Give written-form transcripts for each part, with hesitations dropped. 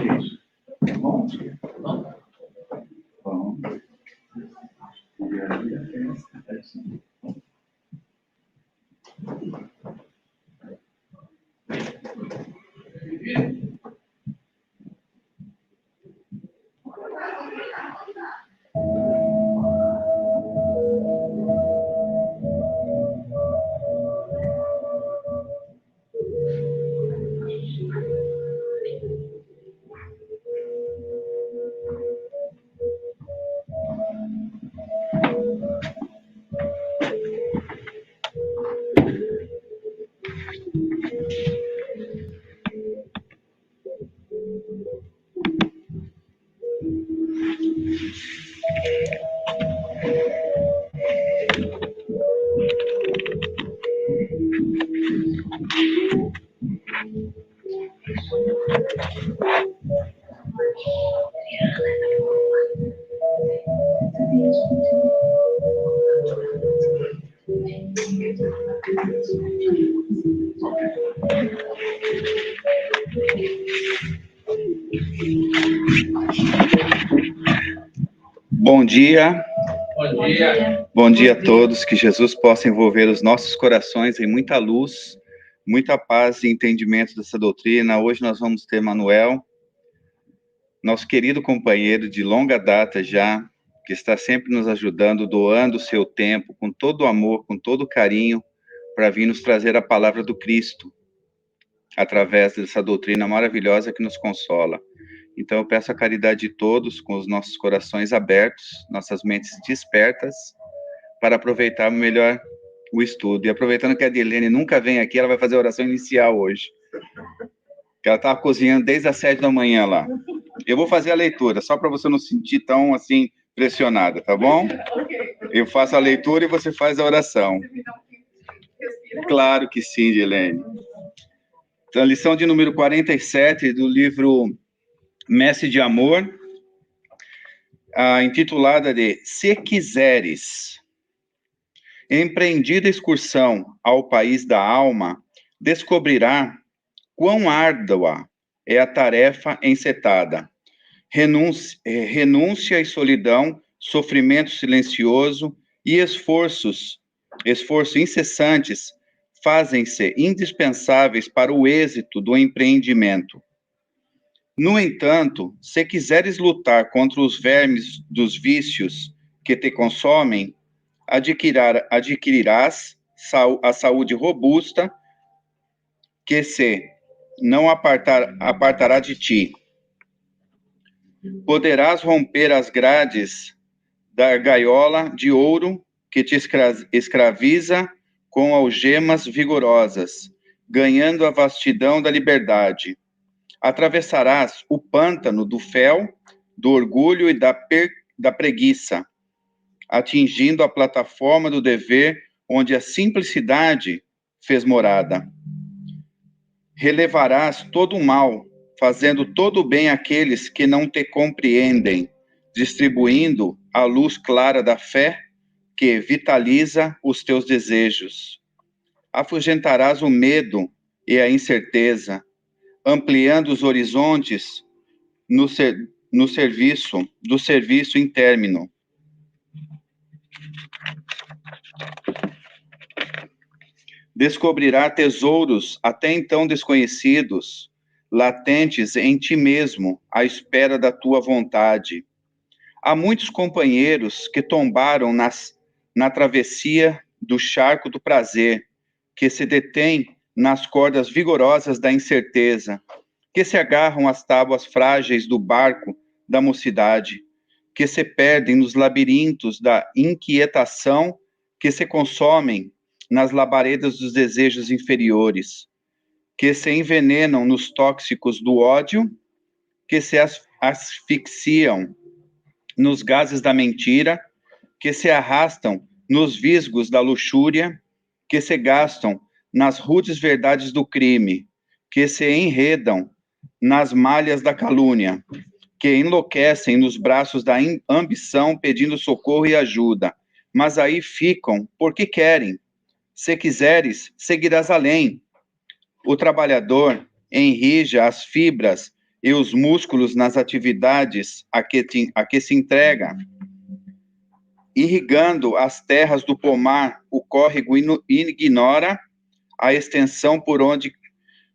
gente? Bom dia. Bom. Bom dia. Bom dia. Bom dia a todos, que Jesus possa envolver os nossos corações em muita luz, muita paz e entendimento dessa doutrina. Hoje nós vamos ter Manuel, nosso querido companheiro de longa data já, que está sempre nos ajudando, doando o seu tempo, com todo o amor, com todo o carinho, para vir nos trazer a palavra do Cristo, através dessa doutrina maravilhosa que nos consola. Então eu peço a caridade de todos, com os nossos corações abertos, nossas mentes despertas, para aproveitarmos melhor o estudo. E aproveitando que a Adilene nunca vem aqui, ela vai fazer a oração inicial hoje. Que ela estava cozinhando desde as 7 da manhã lá. Eu vou fazer a leitura, só para você não se sentir tão, assim, pressionada, tá bom? Eu faço a leitura e você faz a oração. Claro que sim, Adilene. Então, a lição de número 47 do livro Messe de Amor, intitulada de Se Quiseres. Empreendida excursão ao país da alma, descobrirá quão árdua é a tarefa encetada. Renúncia e solidão, sofrimento silencioso e esforço incessantes fazem-se indispensáveis para o êxito do empreendimento. No entanto, se quiseres lutar contra os vermes dos vícios que te consomem, adquirirás a saúde robusta que se não apartará de ti. Poderás romper as grades da gaiola de ouro que te escraviza com algemas vigorosas, ganhando a vastidão da liberdade. Atravessarás o pântano do fel, do orgulho e da preguiça, atingindo a plataforma do dever, onde a simplicidade fez morada. Relevarás todo o mal, fazendo todo o bem àqueles que não te compreendem, distribuindo a luz clara da fé que vitaliza os teus desejos. Afugentarás o medo e a incerteza, ampliando os horizontes do serviço em término. Descobrirá tesouros até então desconhecidos, latentes em ti mesmo, à espera da tua vontade. Há muitos companheiros que tombaram na travessia do charco do prazer, que se detêm nas cordas vigorosas da incerteza, que se agarram às tábuas frágeis do barco da mocidade, que se perdem nos labirintos da inquietação, que se consomem nas labaredas dos desejos inferiores, que se envenenam nos tóxicos do ódio, que se asfixiam nos gases da mentira, que se arrastam nos visgos da luxúria, que se gastam nas rudes verdades do crime, que se enredam nas malhas da calúnia, que enlouquecem nos braços da ambição pedindo socorro e ajuda, mas aí ficam porque querem. Se quiseres, seguirás além. O trabalhador enrija as fibras e os músculos nas atividades a que se entrega, irrigando as terras do pomar, o córrego ignora a extensão por onde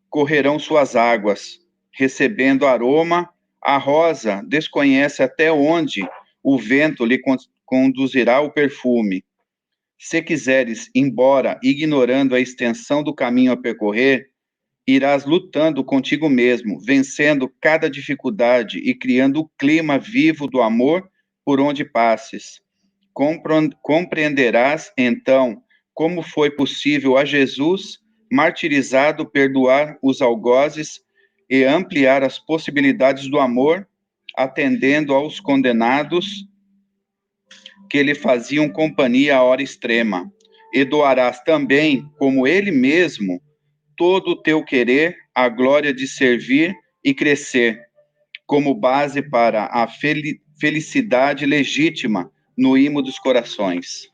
correrão suas águas, recebendo aroma, a rosa desconhece até onde o vento lhe conduzirá o perfume. Se quiseres, embora ignorando a extensão do caminho a percorrer, irás lutando contigo mesmo, vencendo cada dificuldade e criando o clima vivo do amor por onde passes. Compreenderás, então, como foi possível a Jesus, martirizado, perdoar os algozes e ampliar as possibilidades do amor, atendendo aos condenados que lhe faziam companhia à hora extrema. E doarás também, como ele mesmo, todo o teu querer, a glória de servir e crescer, como base para a felicidade legítima no imo dos corações.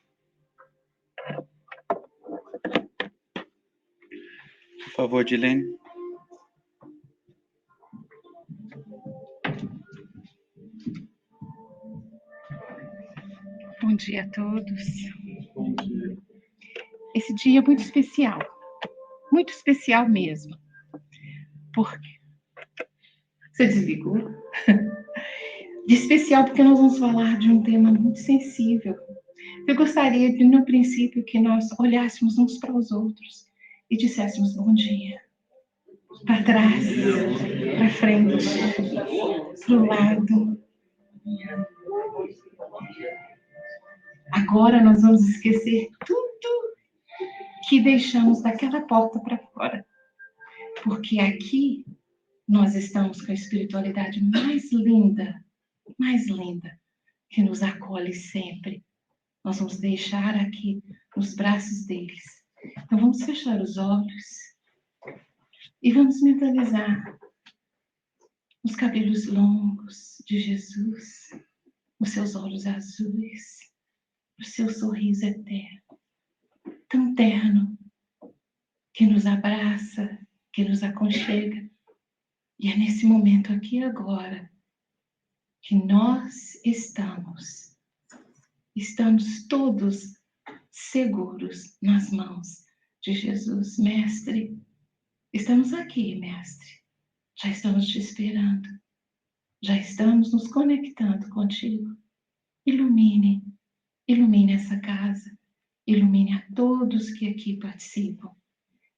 Por favor, Dilene. Bom dia a todos. Bom dia. Esse dia é muito especial mesmo. Por quê? Você desligou? De especial porque nós vamos falar de um tema muito sensível. Eu gostaria de, no princípio, que nós olhássemos uns para os outros e disséssemos bom dia. Para trás, para frente, para o lado. Agora nós vamos esquecer tudo que deixamos daquela porta para fora. Porque aqui nós estamos com a espiritualidade mais linda, que nos acolhe sempre. Nós vamos deixar aqui nos braços deles. Então vamos fechar os olhos e vamos mentalizar os cabelos longos de Jesus, os seus olhos azuis, o seu sorriso eterno, tão terno, que nos abraça, que nos aconchega. E é nesse momento aqui agora que nós estamos todos seguros nas mãos de Jesus. Mestre, estamos aqui, Mestre. Já estamos te esperando. Já estamos nos conectando contigo. Ilumine essa casa. Ilumine a todos que aqui participam.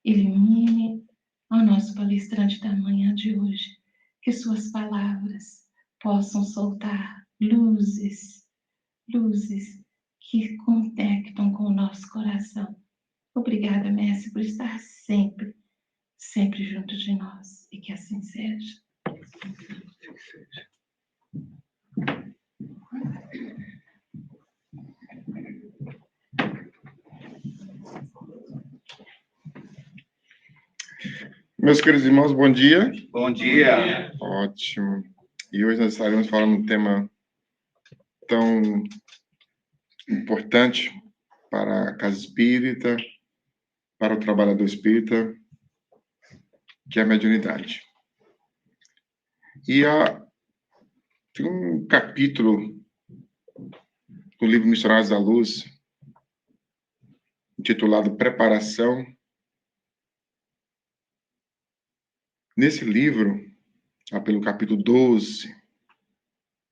Ilumine ao nosso palestrante da manhã de hoje. Que suas palavras possam soltar luzes que conectam com o nosso coração. Obrigada, Mestre, por estar sempre junto de nós. E que assim seja. Meus queridos irmãos, bom dia. Bom dia. Ótimo. E hoje nós estaremos falando um tema tão importante para a casa espírita, para o trabalhador espírita, que é a mediunidade. E tem um capítulo do livro Missionários da Luz, intitulado Preparação. Nesse livro, pelo capítulo 12,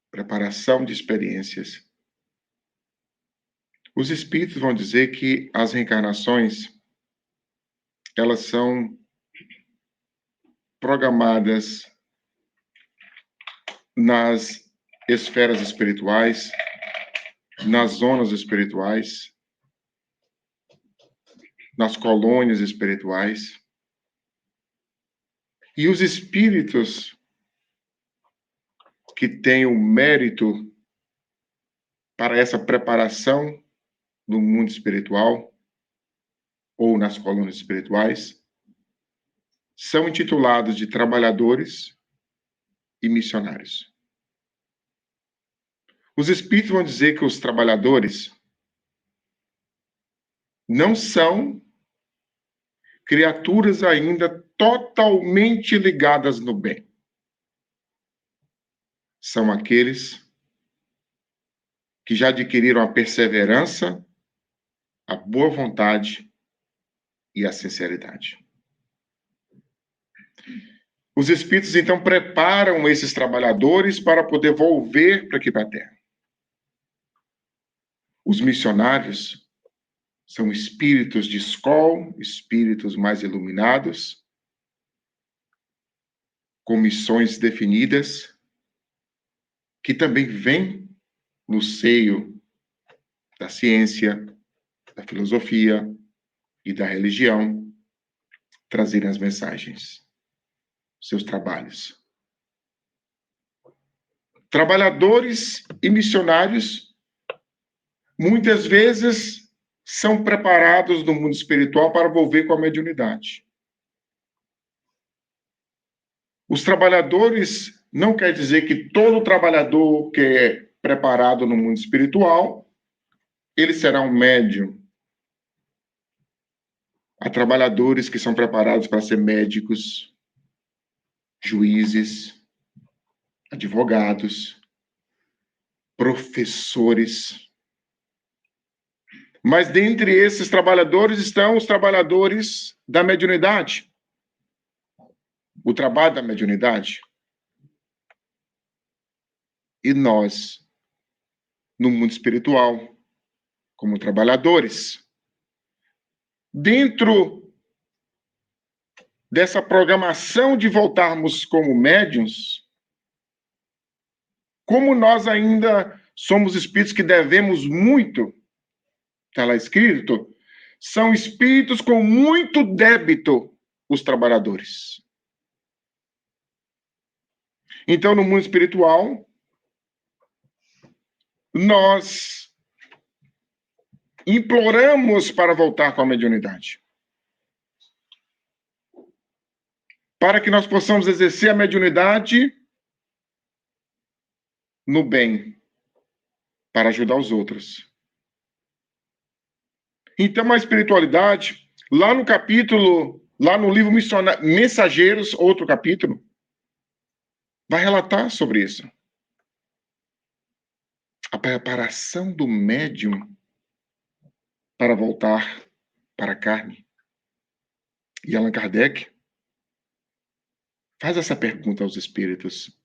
Preparação de Experiências, os espíritos vão dizer que as reencarnações, elas são programadas nas esferas espirituais, nas zonas espirituais, nas colônias espirituais. E os espíritos que têm o mérito para essa preparação no mundo espiritual ou nas colônias espirituais são intitulados de trabalhadores e missionários. Os espíritos vão dizer que os trabalhadores não são criaturas ainda totalmente ligadas no bem. são aqueles que já adquiriram a perseverança, a boa vontade e a sinceridade. Os Espíritos, então, preparam esses trabalhadores para poder volver para aqui para a Terra. Os missionários são espíritos de escola, espíritos mais iluminados, com missões definidas, que também vêm no seio da ciência, da filosofia e da religião, trazerem as mensagens, seus trabalhos. Trabalhadores e missionários, muitas vezes, são preparados no mundo espiritual para volver com a mediunidade. Os trabalhadores não quer dizer que todo trabalhador que é preparado no mundo espiritual, ele será um médium. Há trabalhadores que são preparados para ser médicos, juízes, advogados, professores. Mas dentre esses trabalhadores estão os trabalhadores da mediunidade. O trabalho da mediunidade. E nós, no mundo espiritual, como trabalhadores, dentro dessa programação de voltarmos como médiuns, como nós ainda somos espíritos que devemos muito, está lá escrito, são espíritos com muito débito, os trabalhadores. Então, no mundo espiritual, nós imploramos para voltar com a mediunidade. Para que nós possamos exercer a mediunidade no bem, para ajudar os outros. Então, a espiritualidade, lá no capítulo, lá no livro Mensageiros, outro capítulo, vai relatar sobre isso. A preparação do médium para voltar para a carne. E Allan Kardec faz essa pergunta aos espíritos.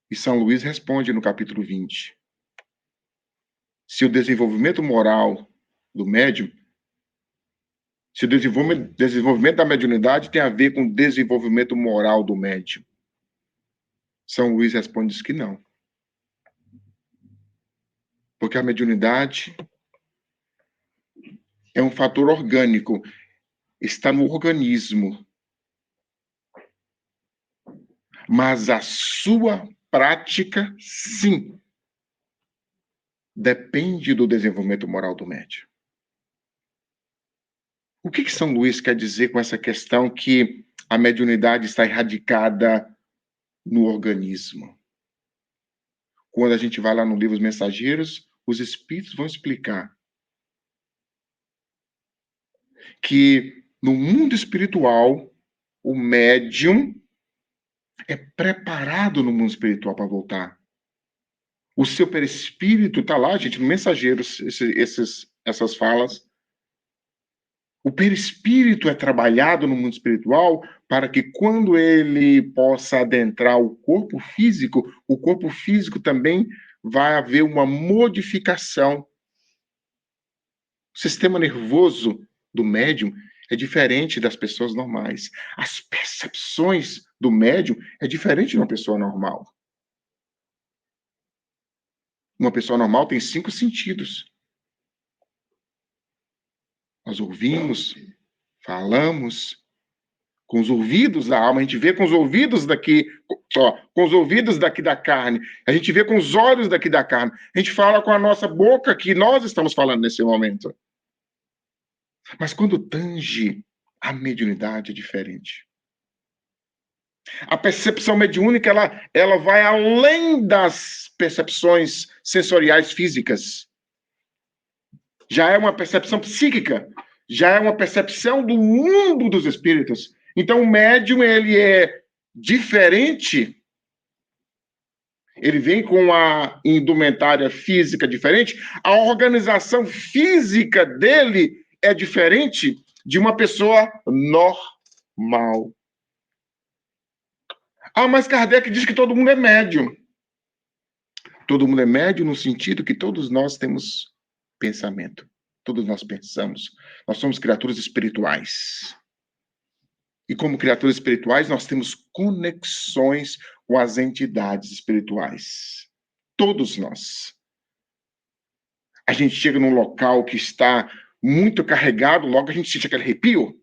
E São Luís responde no capítulo 20. Se o desenvolvimento moral do médium, se o desenvolvimento da mediunidade tem a ver com o desenvolvimento moral do médium. São Luís responde que não. Porque a mediunidade é um fator orgânico, está no organismo. Mas a sua prática, sim, depende do desenvolvimento moral do médium. O que São Luís quer dizer com essa questão que a mediunidade está erradicada no organismo? Quando a gente vai lá no livro Os Mensageiros, os espíritos vão explicar que no mundo espiritual, o médium é preparado no mundo espiritual para voltar. O seu perispírito está lá, gente, no Mensageiros, essas falas. O perispírito é trabalhado no mundo espiritual para que quando ele possa adentrar o corpo físico também vai haver uma modificação. O sistema nervoso do médium é diferente das pessoas normais. As percepções do médium é diferente de uma pessoa normal. Uma pessoa normal tem 5 sentidos. Nós ouvimos, falamos, com os ouvidos da alma, a gente vê com os ouvidos daqui, com os ouvidos daqui da carne, a gente vê com os olhos daqui da carne, a gente fala com a nossa boca que nós estamos falando nesse momento. Mas quando tange a mediunidade é diferente. A percepção mediúnica, ela vai além das percepções sensoriais físicas. Já é uma percepção psíquica, já é uma percepção do mundo dos espíritos. Então, o médium, ele é diferente Ele vem com a indumentária física diferente, a organização física dele é diferente de uma pessoa normal. Ah, mas Kardec diz que todo mundo é médium. Todo mundo é médium no sentido que todos nós temos pensamento. Todos nós pensamos. Nós somos criaturas espirituais. E como criaturas espirituais, nós temos conexões com as entidades espirituais. Todos nós. A gente chega num local que está muito carregado, logo a gente sente aquele arrepio.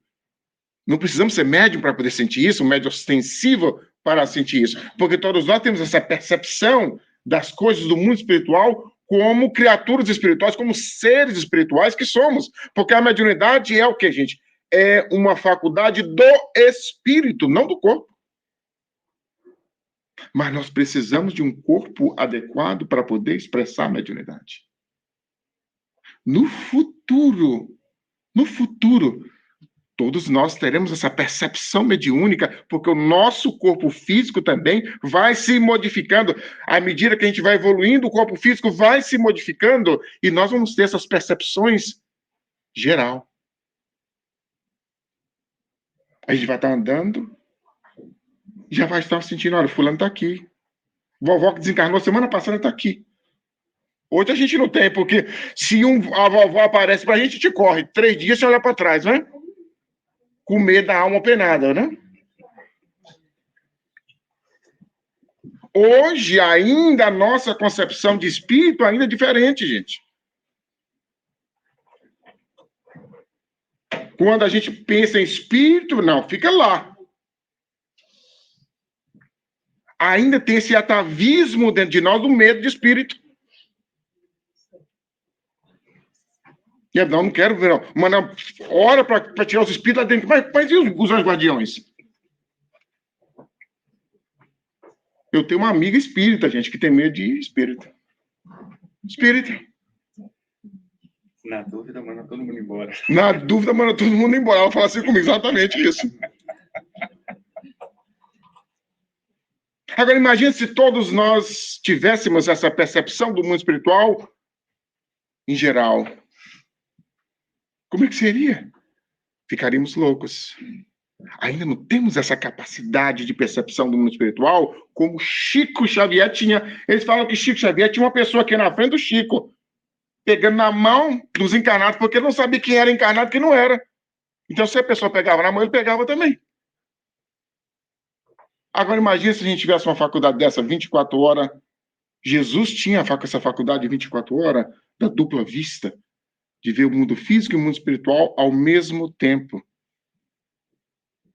Não precisamos ser médium para poder sentir isso, um médium ostensivo para sentir isso. Porque todos nós temos essa percepção das coisas do mundo espiritual como criaturas espirituais, como seres espirituais que somos. Porque a mediunidade é o quê, gente? É uma faculdade do espírito, não do corpo. Mas nós precisamos de um corpo adequado para poder expressar a mediunidade. No futuro, todos nós teremos essa percepção mediúnica, porque o nosso corpo físico também vai se modificando. À medida que a gente vai evoluindo, o corpo físico vai se modificando e nós vamos ter essas percepções geral. A gente vai estar andando, já vai estar sentindo, olha, fulano está aqui. Vovó que desencarnou semana passada está aqui. Hoje a gente não tem, porque se a vovó aparece para a gente corre. 3 dias você olha para trás, né? Com medo da alma penada, né? Hoje ainda a nossa concepção de espírito ainda é diferente, gente. Quando a gente pensa em espírito, não, fica lá. Ainda tem esse atavismo dentro de nós do medo de espírito. E não quero ver, não. Mano, ora para tirar os espíritos lá dentro. Mas e os anjos guardiões? Eu tenho uma amiga espírita, gente, que tem medo de espírito. Espírita. Na dúvida, manda todo mundo embora. Na dúvida, manda todo mundo embora. Ela fala assim comigo, exatamente isso. Agora, imagine se todos nós tivéssemos essa percepção do mundo espiritual em geral. Como é que seria? Ficaríamos loucos. Ainda não temos essa capacidade de percepção do mundo espiritual como Chico Xavier tinha. Eles falam que Chico Xavier tinha uma pessoa aqui na frente do Chico, pegando na mão dos encarnados, porque ele não sabia quem era encarnado e quem não era. Então, se a pessoa pegava na mão, ele pegava também. Agora, imagine se a gente tivesse uma faculdade dessa 24 horas. Jesus tinha essa faculdade de 24 horas, da dupla vista, de ver o mundo físico e o mundo espiritual ao mesmo tempo.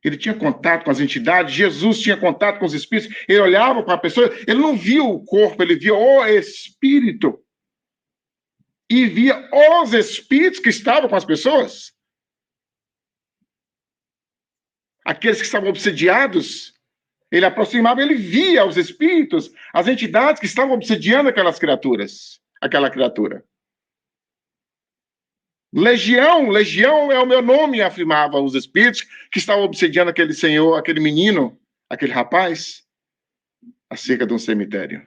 Ele tinha contato com as entidades, Jesus tinha contato com os espíritos, ele olhava para a pessoa, ele não via o corpo, ele via o espírito. E via os espíritos que estavam com as pessoas. Aqueles que estavam obsediados, ele aproximava, ele via os espíritos, as entidades que estavam obsediando aquelas criaturas, aquela criatura. Legião é o meu nome, afirmava os espíritos que estavam obsediando aquele senhor, aquele menino, aquele rapaz, acerca de um cemitério.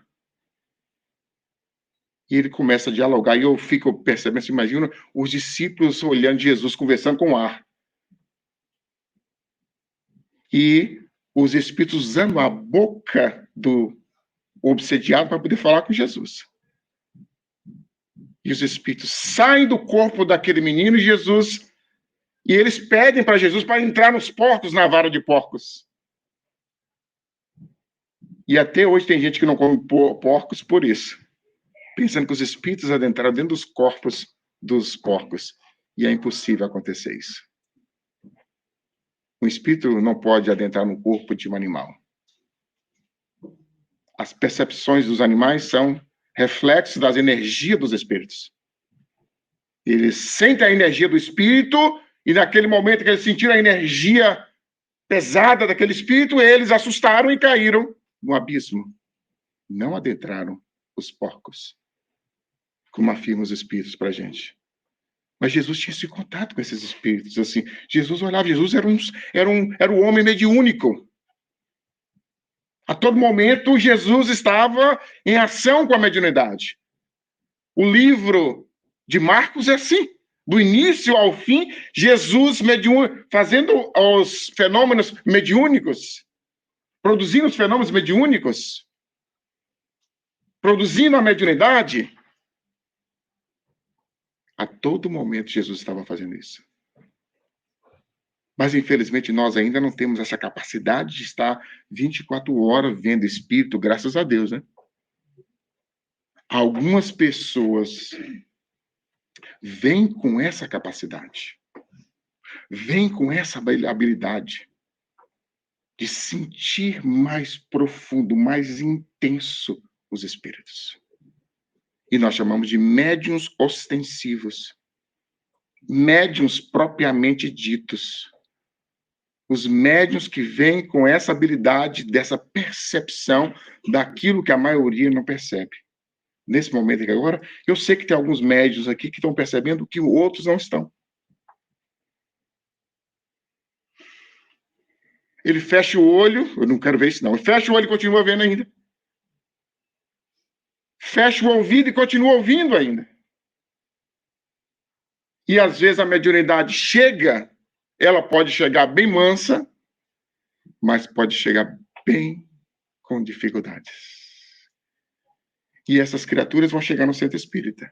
E ele começa a dialogar, e eu fico percebendo, imagina os discípulos olhando Jesus, conversando com o ar. E os espíritos usando a boca do obsediado para poder falar com Jesus. E os espíritos saem do corpo daquele menino e Jesus, e eles pedem para Jesus para entrar nos porcos, na vara de porcos. E até hoje tem gente que não come porcos por isso, pensando que os espíritos adentraram dentro dos corpos dos porcos. E é impossível acontecer isso. Um espírito não pode adentrar no corpo de um animal. As percepções dos animais são reflexos das energias dos espíritos. Eles sentem a energia do espírito e naquele momento que eles sentiram a energia pesada daquele espírito, eles assustaram e caíram no abismo. Não adentraram os porcos, como afirmam os espíritos para a gente. Mas Jesus tinha esse contato com esses espíritos. Assim, Jesus olhava, Jesus era o homem mediúnico. A todo momento, Jesus estava em ação com a mediunidade. O livro de Marcos é assim. Do início ao fim, Jesus fazendo os fenômenos mediúnicos, produzindo os fenômenos mediúnicos, produzindo a mediunidade. A todo momento, Jesus estava fazendo isso. Mas, infelizmente, nós ainda não temos essa capacidade de estar 24 horas vendo espírito, graças a Deus, né? Algumas pessoas vêm com essa capacidade, vêm com essa habilidade de sentir mais profundo, mais intenso os espíritos. E nós chamamos de médiuns ostensivos, médiuns propriamente ditos. Os médiuns que vêm com essa habilidade, dessa percepção daquilo que a maioria não percebe. Nesse momento aqui agora, eu sei que tem alguns médiuns aqui que estão percebendo que outros não estão. Ele fecha o olho, eu não quero ver isso não, ele fecha o olho e continua vendo ainda. Fecha o ouvido e continua ouvindo ainda. E às vezes a mediunidade chega, ela pode chegar bem mansa, mas pode chegar bem com dificuldades. E essas criaturas vão chegar no centro espírita.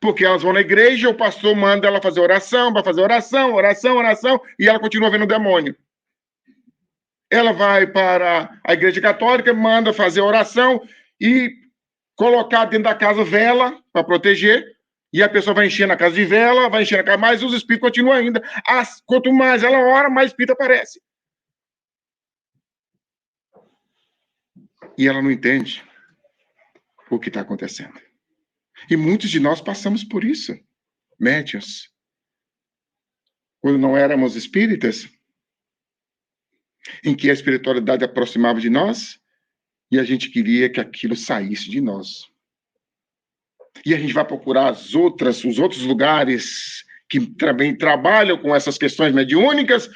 Porque elas vão na igreja, o pastor manda ela fazer oração, vai fazer oração, oração, oração, e ela continua vendo o demônio. Ela vai para a igreja católica, manda fazer oração e colocar dentro da casa vela para proteger, e a pessoa vai enchendo a casa de vela, vai enchendo a casa, mas os espíritos continuam ainda. Quanto mais ela ora, mais espírito aparece. E ela não entende o que está acontecendo. E muitos de nós passamos por isso, médiuns. Quando não éramos espíritas, em que a espiritualidade aproximava de nós e a gente queria que aquilo saísse de nós. E a gente vai procurar os outros lugares que também trabalham com essas questões mediúnicas.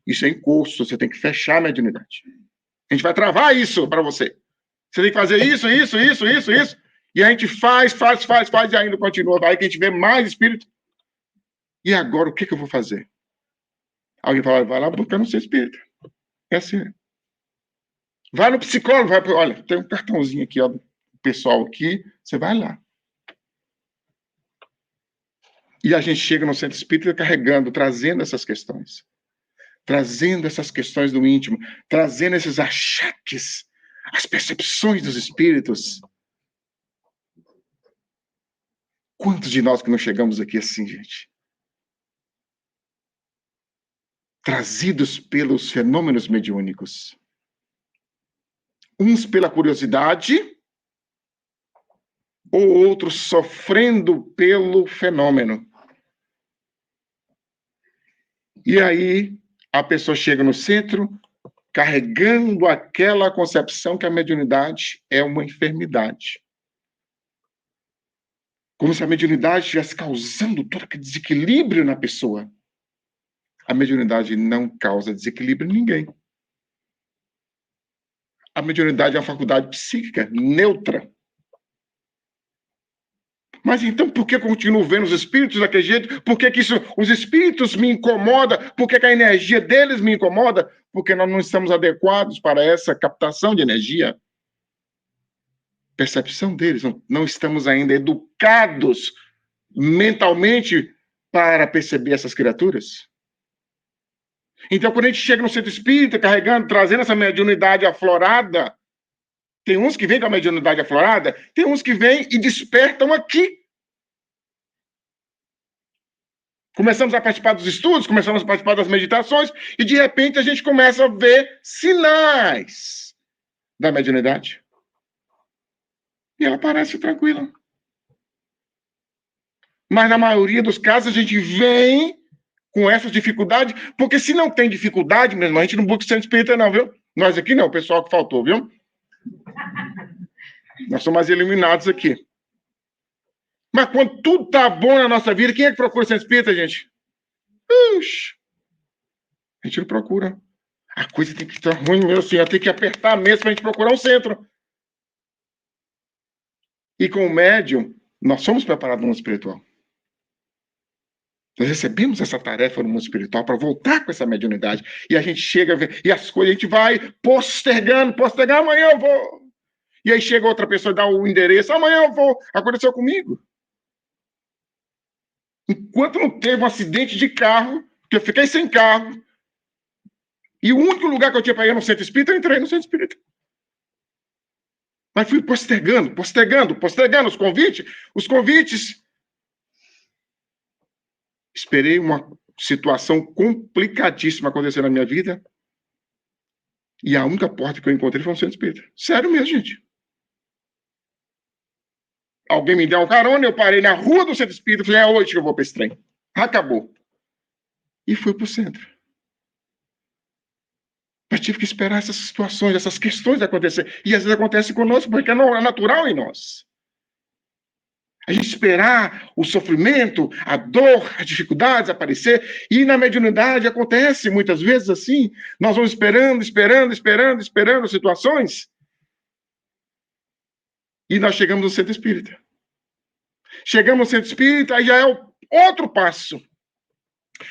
Isso é em curso, você tem que fechar a mediunidade. A gente vai travar isso para você. Você tem que fazer isso. E a gente faz, e ainda continua. Vai que a gente vê mais espírito. E agora, o que eu vou fazer? Alguém fala, vai lá buscar no seu espírito. É assim. Vai no psicólogo, olha, tem um cartãozinho aqui, ó, do pessoal aqui, você vai lá. E a gente chega no centro espírita carregando, trazendo essas questões. Trazendo essas questões do íntimo, trazendo esses achaques, as percepções dos espíritos. Quantos de nós que não chegamos aqui assim, gente? Trazidos pelos fenômenos mediúnicos. Uns pela curiosidade, ou outros sofrendo pelo fenômeno. E aí, a pessoa chega no centro, carregando aquela concepção que a mediunidade é uma enfermidade. Como se a mediunidade estivesse causando todo aquele desequilíbrio na pessoa. A mediunidade não causa desequilíbrio em ninguém. A mediunidade é uma faculdade psíquica, neutra. Mas então, por que eu continuo vendo os espíritos daquele jeito? Por que os espíritos me incomodam? Por que a energia deles me incomoda? Porque nós não estamos adequados para essa captação de energia. Percepção deles. Não estamos ainda educados mentalmente para perceber essas criaturas. Então, quando a gente chega no centro espírita, carregando, trazendo essa mediunidade aflorada, tem uns que vêm com a mediunidade aflorada, tem uns que vêm e despertam aqui. Começamos a participar dos estudos, começamos a participar das meditações, e de repente a gente começa a ver sinais da mediunidade. E ela parece tranquila. Mas na maioria dos casos a gente vem com essas dificuldades, porque se não tem dificuldade mesmo, a gente não busca centro espírita não, viu? Nós aqui não, o pessoal que faltou, viu? Nós somos mais iluminados aqui. Mas quando tudo tá bom na nossa vida, quem é que procura centro espírita, gente? A gente não procura. a coisa tem que estar ruim mesmo, assim, tem que apertar mesmo para a gente procurar um centro. E com o médium, nós somos preparados no mundo espiritual. Nós recebemos essa tarefa no mundo espiritual para voltar com essa mediunidade. E a gente chega a ver, e as coisas a gente vai postergando, amanhã eu vou. E aí chega outra pessoa e dá o endereço, amanhã eu vou. Aconteceu comigo. Enquanto não teve um acidente de carro, que eu fiquei sem carro, e o único lugar que eu tinha para ir no centro espírita, eu entrei no centro espírita. Mas fui postergando os convites. Os convites. Esperei uma situação complicadíssima acontecer na minha vida. E a única porta que eu encontrei foi um centro espírita. Sério mesmo, gente. Alguém me deu um carona, eu parei na rua do centro espírita, falei, é hoje que eu vou para esse trem. Acabou. E fui para o centro. Mas tive que esperar essas situações, essas questões acontecer. E às vezes acontece conosco, porque é natural em nós. A gente esperar o sofrimento, a dor, as dificuldades aparecer. E na mediunidade acontece muitas vezes assim. Nós vamos esperando situações. E nós chegamos no centro espírita. Chegamos no centro espírita, aí já é o outro passo.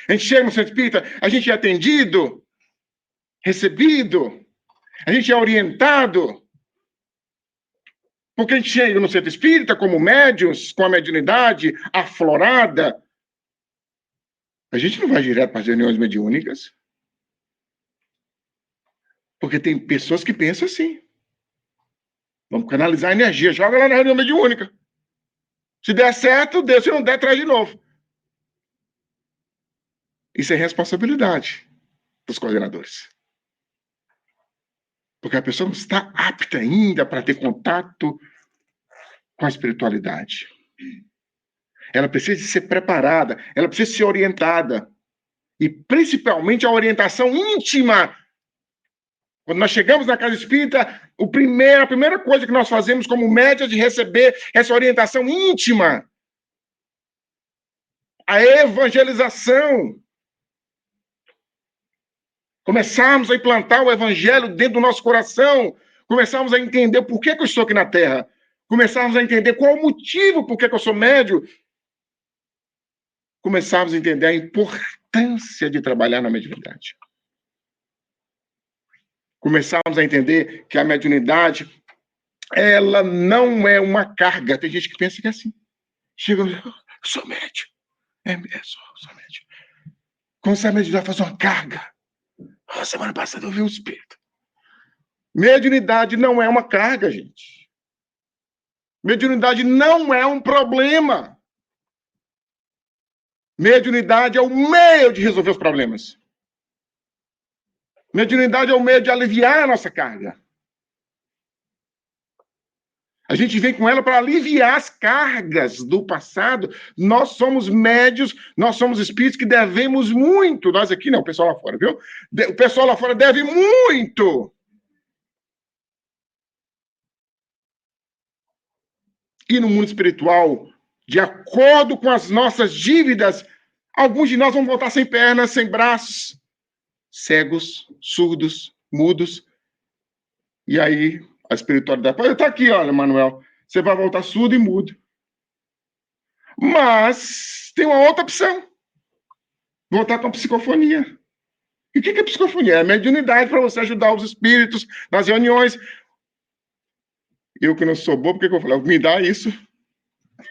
A gente chega no centro espírita, a gente é atendido, recebido, a gente é orientado. Porque a gente chega no centro espírita como médiuns, com a mediunidade aflorada. A gente não vai direto para as reuniões mediúnicas. Porque tem pessoas que pensam assim. Vamos canalizar a energia, joga lá na reunião mediúnica. Se der certo, Deus, se não der, traz de novo. Isso é responsabilidade dos coordenadores. Porque a pessoa não está apta ainda para ter contato com a espiritualidade. Ela precisa ser preparada, ela precisa ser orientada. E principalmente a orientação íntima. Quando nós chegamos na casa espírita, a primeira coisa que nós fazemos como média é de receber essa orientação íntima. A evangelização. Começarmos a implantar o evangelho dentro do nosso coração. Começarmos a entender por que eu estou aqui na Terra. Começarmos a entender qual o motivo por que eu sou médium. Começarmos a entender a importância de trabalhar na mediunidade. Começarmos a entender que a mediunidade, ela não é uma carga. Tem gente que pensa que é assim. Chega, eu sou médium. Sou médium. Como se a mediunidade fosse uma carga. Semana passada eu vi um espírito. Mediunidade não é uma carga, gente. Mediunidade não é um problema. Mediunidade é o meio de resolver os problemas. Mediunidade é o meio de aliviar a nossa carga. A gente vem com ela para aliviar as cargas do passado. Nós somos médios, nós somos espíritos que devemos muito. Nós aqui não, o pessoal lá fora, viu? O pessoal lá fora deve muito. E no mundo espiritual, de acordo com as nossas dívidas, alguns de nós vão voltar sem pernas, sem braços, cegos, surdos, mudos. E aí, a espiritualidade pode estar aqui, olha, Manuel, você vai voltar surdo e mudo. Mas tem uma outra opção. Voltar com psicofonia. E o que é psicofonia? É mediunidade para você ajudar os espíritos nas reuniões. Eu que não sou bobo, por que eu falei? Me dá isso.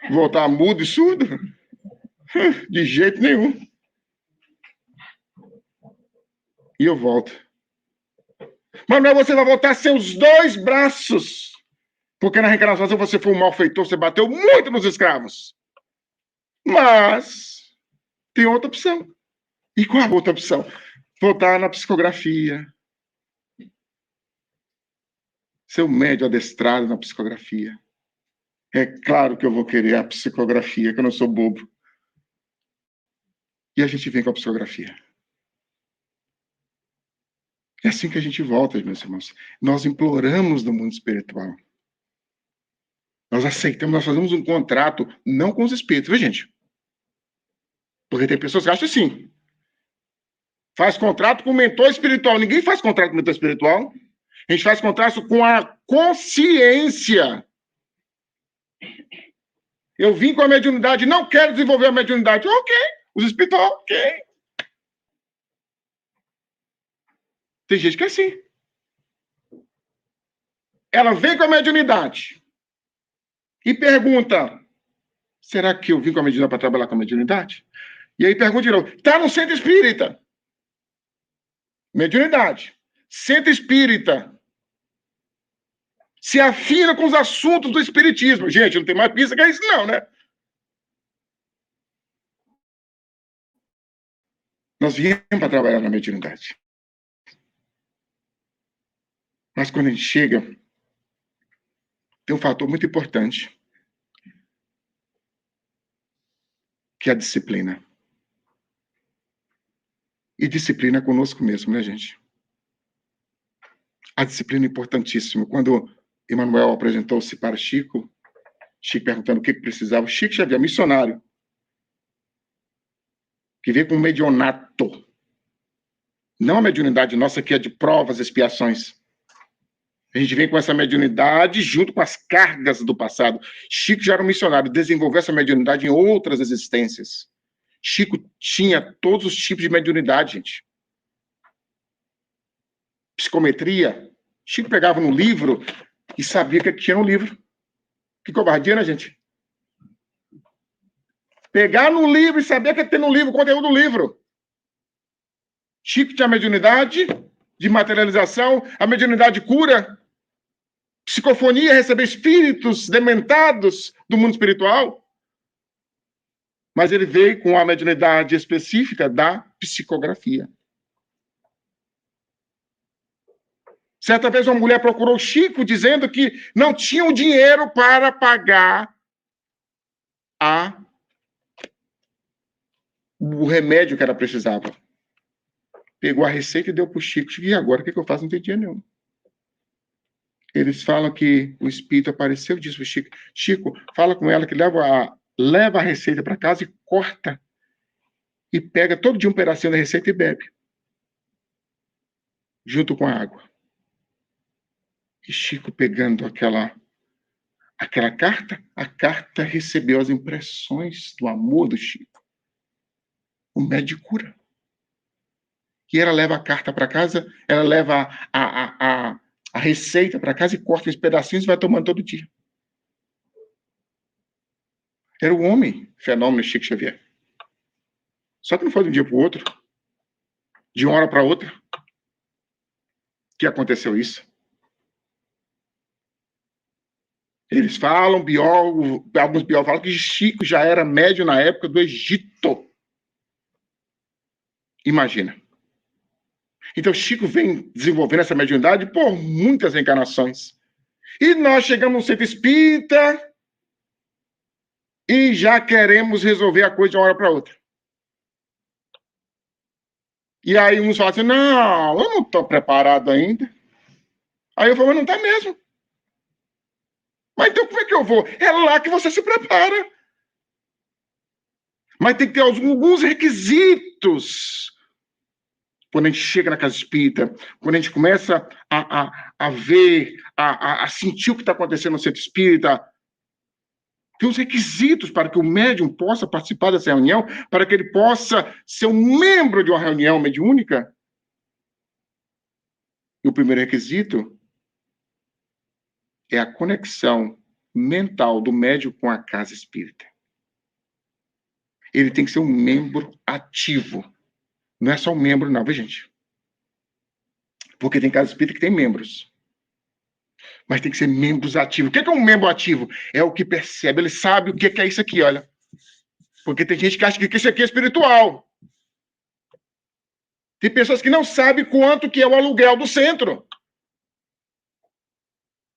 Voltar mudo e surdo? De jeito nenhum. E eu volto. Manuel, você vai voltar sem os dois braços. Porque na reencarnação você foi um malfeitor, você bateu muito nos escravos. Mas tem outra opção. E qual a outra opção? Voltar na psicografia. Ser um médio adestrado na psicografia. É claro que eu vou querer a psicografia, que eu não sou bobo. E a gente vem com a psicografia. É assim que a gente volta, meus irmãos. Nós imploramos no mundo espiritual. Nós aceitamos, nós fazemos um contrato, não com os espíritos, viu, gente? Porque tem pessoas que acham assim. faz contrato com o mentor espiritual. Ninguém faz contrato com o mentor espiritual. A gente faz contrato com a consciência. Eu vim com a mediunidade, não quero desenvolver a mediunidade. Ok. Os espirituais, ok. Tem gente que é assim. Ela vem com a mediunidade e pergunta, será que eu vim com a mediunidade para trabalhar com a mediunidade? E aí pergunta de novo, está no centro espírita. Mediunidade. Centro espírita. Se afina com os assuntos do espiritismo. Gente, não tem mais pista que é isso não, né? Nós viemos para trabalhar na mediunidade. Mas quando a gente chega, tem um fator muito importante, que é a disciplina. E disciplina é conosco mesmo, né, gente? A disciplina é importantíssima. Quando Emmanuel apresentou-se para Chico perguntando o que precisava, Chico Xavier, missionário, que veio com um medionato. Não a mediunidade nossa que é de provas, expiações. A gente vem com essa mediunidade junto com as cargas do passado. Chico já era um missionário, desenvolveu essa mediunidade em outras existências. Chico tinha todos os tipos de mediunidade, gente. Psicometria. Chico pegava no livro e sabia que tinha no livro. Que covardia, né, gente? Pegar no livro e saber que tem no livro, o conteúdo do livro. Chico tinha a mediunidade de materialização, a mediunidade cura, psicofonia, receber espíritos dementados do mundo espiritual. Mas ele veio com a mediunidade específica da psicografia. Certa vez uma mulher procurou Chico dizendo que não tinha o dinheiro para pagar o remédio que ela precisava. Pegou a receita e deu para o Chico. E agora, o que eu faço? Não tem dinheiro nenhum. Eles falam que o espírito apareceu e disse para o Chico, Chico, fala com ela que leva a receita para casa e corta. E pega todo dia um pedacinho da receita e bebe. Junto com a água. E Chico pegando aquela carta, a carta recebeu as impressões do amor do Chico. O médico cura. E ela leva a carta para casa, ela leva a receita para casa e corta os pedacinhos e vai tomando todo dia. Era o homem, fenômeno Chico Xavier. Só que não foi de um dia para o outro, de uma hora para outra, que aconteceu isso. Eles falam, alguns biólogos falam que Chico já era médium na época do Egito. Imagina. Então, Chico vem desenvolvendo essa mediunidade por muitas encarnações. E nós chegamos no centro espírita e já queremos resolver a coisa de uma hora para outra. E aí uns falam assim, não, eu não estou preparado ainda. Aí eu falo, mas não está mesmo. Mas então como é que eu vou? É lá que você se prepara. Mas tem que ter alguns requisitos. Quando a gente chega na casa espírita, quando a gente começa a ver, a sentir o que está acontecendo no centro espírita, tem os requisitos para que o médium possa participar dessa reunião, para que ele possa ser um membro de uma reunião mediúnica. E o primeiro requisito é a conexão mental do médium com a casa espírita. Ele tem que ser um membro ativo. Não é só um membro, não, viu, gente? Porque tem casa espírita que tem membros. Mas tem que ser membros ativos. O que é um membro ativo? É o que percebe, ele sabe o que é isso aqui, olha. Porque tem gente que acha que isso aqui é espiritual. Tem pessoas que não sabem quanto que é o aluguel do centro.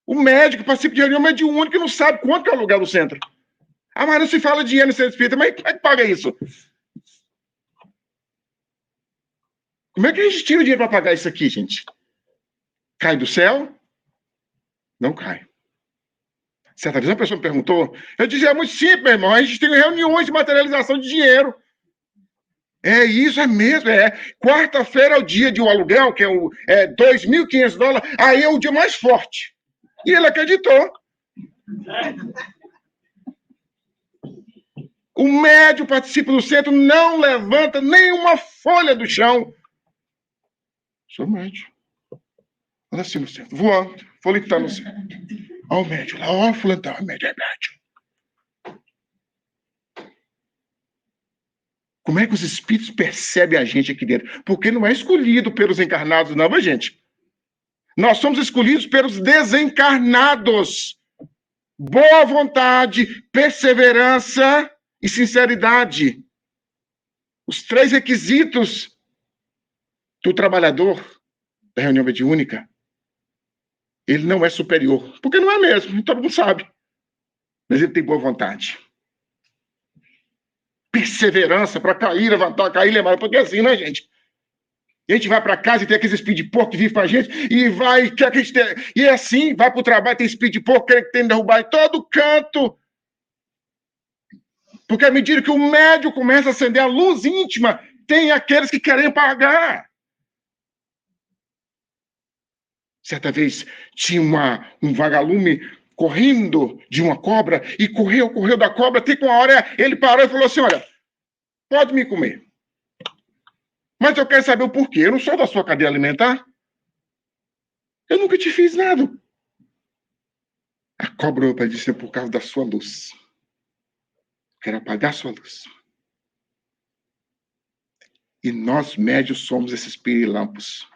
O médico participa de reunião mediúnica e não sabe quanto que é o aluguel do centro. Ah, mas não se fala dinheiro no centro espírita, mas como é que paga isso? Como é que a gente tira o dinheiro para pagar isso aqui, gente? Cai do céu? Não cai. Certa vez uma pessoa me perguntou, eu dizia, é muito simples, meu irmão, a gente tem reuniões de materialização de dinheiro. É isso, é mesmo. Quarta-feira é o dia de um aluguel, que é $2.500. Aí é o dia mais forte. E ele acreditou. O médium participa do centro, não levanta nenhuma folha do chão. Sou médium. Olha assim no centro, voando, folitando no centro. Olha o médium lá, olha o fulantão, o médium é médium. Como é que os espíritos percebem a gente aqui dentro? Porque não é escolhido pelos encarnados, não, gente. Nós somos escolhidos pelos desencarnados. Boa vontade, perseverança e sinceridade. Os 3 requisitos do trabalhador da reunião mediúnica. Ele não é superior, porque não é mesmo, todo mundo sabe. Mas ele tem boa vontade. Perseverança para cair, levantar, cair, levantar, porque é assim, né, gente? E a gente vai para casa e tem aqueles espírito de porco que vive com a gente e vai, quer que a gente tenha, e é assim, vai para o trabalho, tem espírito de porco, quer que tem que derrubar em todo canto. Porque à medida que o médium começa a acender a luz íntima, tem aqueles que querem pagar. Certa vez tinha um vagalume correndo de uma cobra e correu da cobra, até que uma hora ele parou e falou assim, olha, pode me comer. Mas eu quero saber o porquê. Eu não sou da sua cadeia alimentar. Eu nunca te fiz nada. A cobra disse, por causa da sua luz. Quero apagar a sua luz. E nós, médios, somos esses pirilampos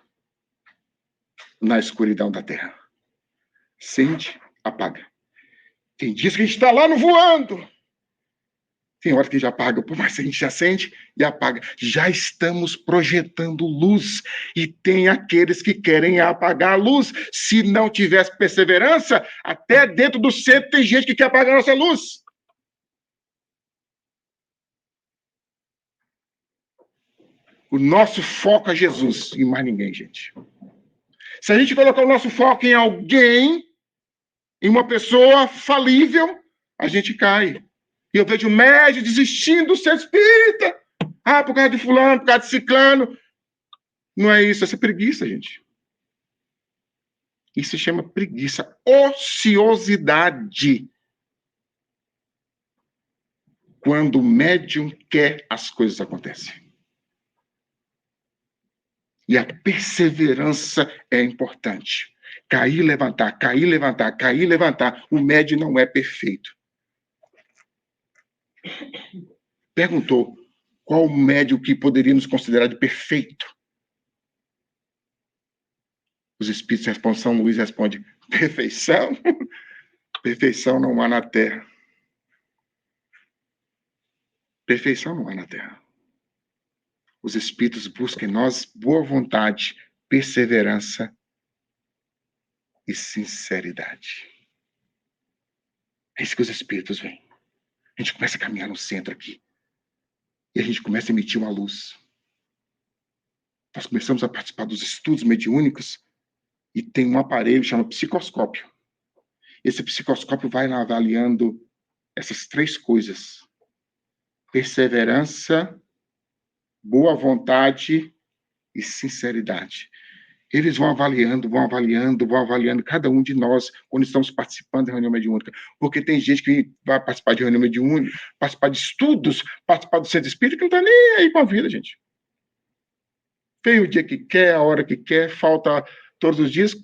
na escuridão da terra. Acende, apaga. Tem dias que a gente está lá no voando. Tem hora que já apaga, por mais que a gente acende e apaga. Já estamos projetando luz. E tem aqueles que querem apagar a luz. Se não tivesse perseverança, até dentro do centro tem gente que quer apagar a nossa luz. O nosso foco é Jesus e mais ninguém, gente. Se a gente colocar o nosso foco em alguém, em uma pessoa falível, a gente cai. E eu vejo médium desistindo do ser espírita. Por causa de fulano, por causa de ciclano. Não é isso, essa é preguiça, gente. Isso se chama preguiça, ociosidade. Quando o médium quer, as coisas acontecem. E a perseverança é importante. Cair, levantar, cair, levantar, cair, levantar. O médium não é perfeito. Perguntou qual o médium que poderíamos considerar de perfeito. Os espíritos respondem, São Luís responde, perfeição? Perfeição não há na Terra. Perfeição não há na Terra. Os espíritos buscam em nós boa vontade, perseverança e sinceridade. É isso que os espíritos veem. A gente começa a caminhar no centro aqui. E a gente começa a emitir uma luz. Nós começamos a participar dos estudos mediúnicos e tem um aparelho que chama psicoscópio. Esse psicoscópio vai avaliando essas 3 coisas. Perseverança, boa vontade e sinceridade. Eles vão avaliando cada um de nós quando estamos participando da reunião mediúnica. Porque tem gente que vai participar de reunião mediúnica, participar de estudos, participar do centro espírita, que não está nem aí com a vida, gente. Vem o dia que quer, a hora que quer, falta todos os dias,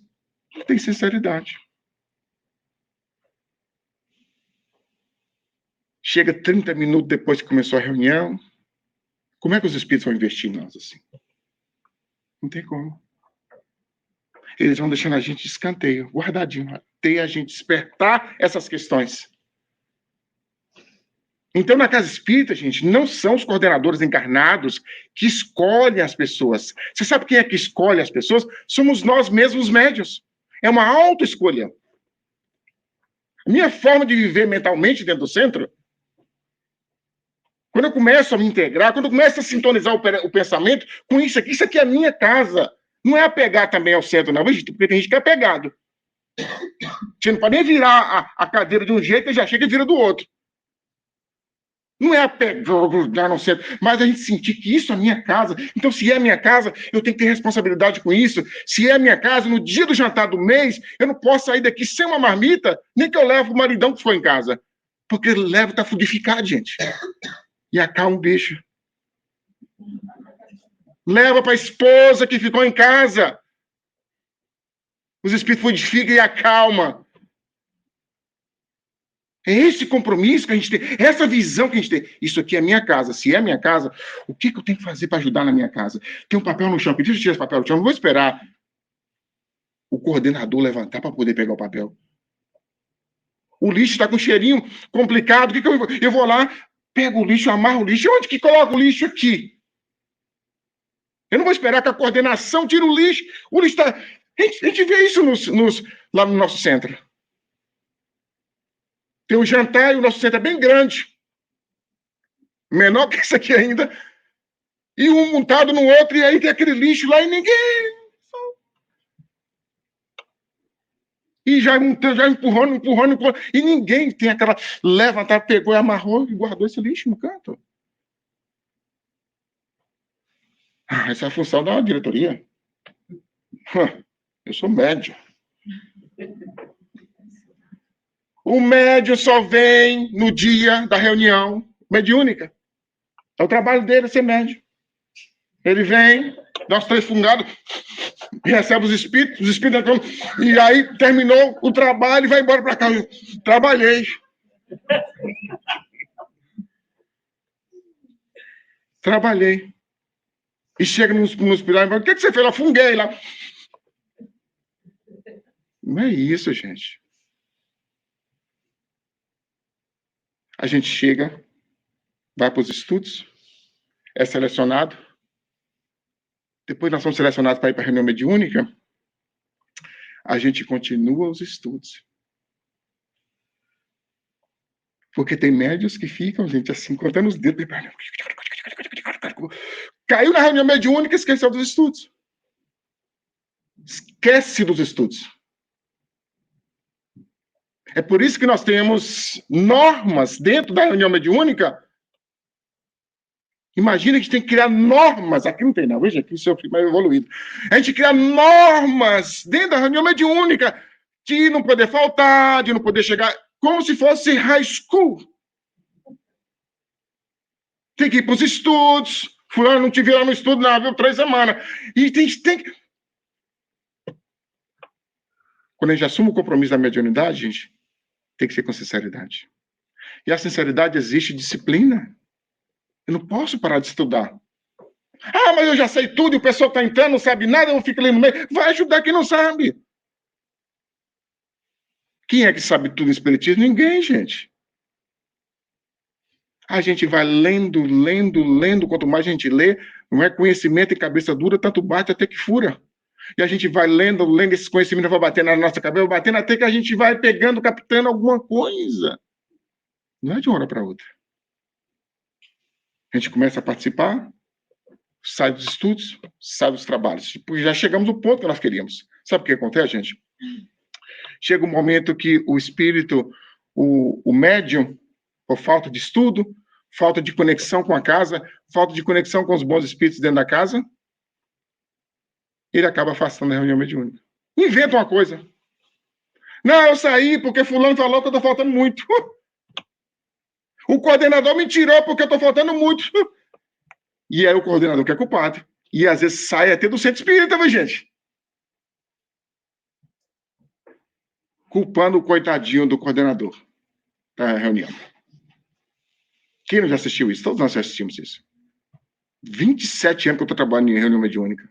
não tem sinceridade. Chega 30 minutos depois que começou a reunião, como é que os espíritos vão investir em nós assim? Não tem como. Eles vão deixando a gente de escanteio, guardadinho, até a gente despertar essas questões. Então, na casa espírita, gente, não são os coordenadores encarnados que escolhem as pessoas. Você sabe quem é que escolhe as pessoas? Somos nós mesmos médios. É uma autoescolha. A minha forma de viver mentalmente dentro do centro, quando eu começo a me integrar, quando eu começo a sintonizar o pensamento com isso aqui é a minha casa. Não é apegar também ao centro, não, porque tem gente que é apegado. Você não pode nem virar a cadeira de um jeito e já chega e vira do outro. Não é apegar, grudar, não sei, mas a gente sentir que isso é a minha casa. Então, se é a minha casa, eu tenho que ter responsabilidade com isso. Se é a minha casa, no dia do jantar do mês, eu não posso sair daqui sem uma marmita, nem que eu levo o maridão que ficou em casa. Porque ele leva, tá fudificado, gente. E acalma o bicho. Leva para a esposa que ficou em casa. Os espíritos fluidificam e acalma. É esse compromisso que a gente tem, essa visão que a gente tem. Isso aqui é minha casa. Se é minha casa, o que eu tenho que fazer para ajudar na minha casa? Tem um papel no chão. Deixa eu tirar esse papel do chão. Não vou esperar o coordenador levantar para poder pegar o papel. O lixo está com um cheirinho complicado. O que eu vou lá, pego o lixo, amarro o lixo. Onde que coloca o lixo aqui? Eu não vou esperar que a coordenação tire o lixo. O lixo está... A gente vê isso lá no nosso centro. Tem um jantar e o nosso centro é bem grande. Menor que isso aqui ainda. E um montado no outro, e aí tem aquele lixo lá e ninguém... E já empurrando, e ninguém tem aquela... Levantar, pegou e amarrou e guardou esse lixo no canto. Essa é a função da diretoria. Eu sou médium. O médium só vem no dia da reunião mediúnica. É o trabalho dele ser médium. Ele vem, dá os 3 fungados, recebe os espíritos entram, e aí terminou o trabalho e vai embora para casa. Trabalhei. Trabalhei. E chega no hospital e fala, o que você fez lá? Funguei lá. Não é isso, gente. A gente chega, vai para os estudos, é selecionado. Depois nós somos selecionados para ir para a reunião mediúnica. A gente continua os estudos. Porque tem médios que ficam, gente, assim, contando os dedos. Caiu na reunião mediúnica e esqueceu dos estudos. Esquece dos estudos. É por isso que nós temos normas dentro da reunião mediúnica. Imagina que a gente tem que criar normas. Aqui não tem, não. Veja, aqui isso é mais evoluído. A gente cria normas dentro da reunião mediúnica de não poder faltar, de não poder chegar, como se fosse high school. Tem que ir para os estudos. Fulano não te viu lá no estudo, não, viu? 3 semanas. E tem que... Quando a gente assume o compromisso da mediunidade, gente, tem que ser com sinceridade. E a sinceridade exige disciplina. Eu não posso parar de estudar. Ah, mas eu já sei tudo e o pessoal está entrando, não sabe nada, eu fico ali no meio. Vai ajudar quem não sabe. Quem é que sabe tudo no espiritismo? Ninguém, gente. A gente vai lendo. Quanto mais a gente lê, não é conhecimento e cabeça dura, tanto bate até que fura. E a gente vai lendo, esse conhecimento vai batendo na nossa cabeça, vai batendo até que a gente vai pegando, captando alguma coisa. Não é de uma hora para outra. A gente começa a participar, sai dos estudos, sai dos trabalhos. Porque já chegamos ao ponto que nós queríamos. Sabe o que acontece, gente? Chega um momento que o espírito, o médium, por falta de estudo, falta de conexão com a casa, falta de conexão com os bons espíritos dentro da casa, ele acaba afastando a reunião mediúnica. Inventa uma coisa. Não, eu saí porque fulano falou que eu estou faltando muito. O coordenador me tirou porque eu estou faltando muito. E é o coordenador que é culpado. E às vezes sai até do centro espírita, viu, gente? Culpando o coitadinho do coordenador da reunião. Quem não já assistiu isso? Todos nós já assistimos isso. 27 anos que eu estou trabalhando em reunião mediúnica.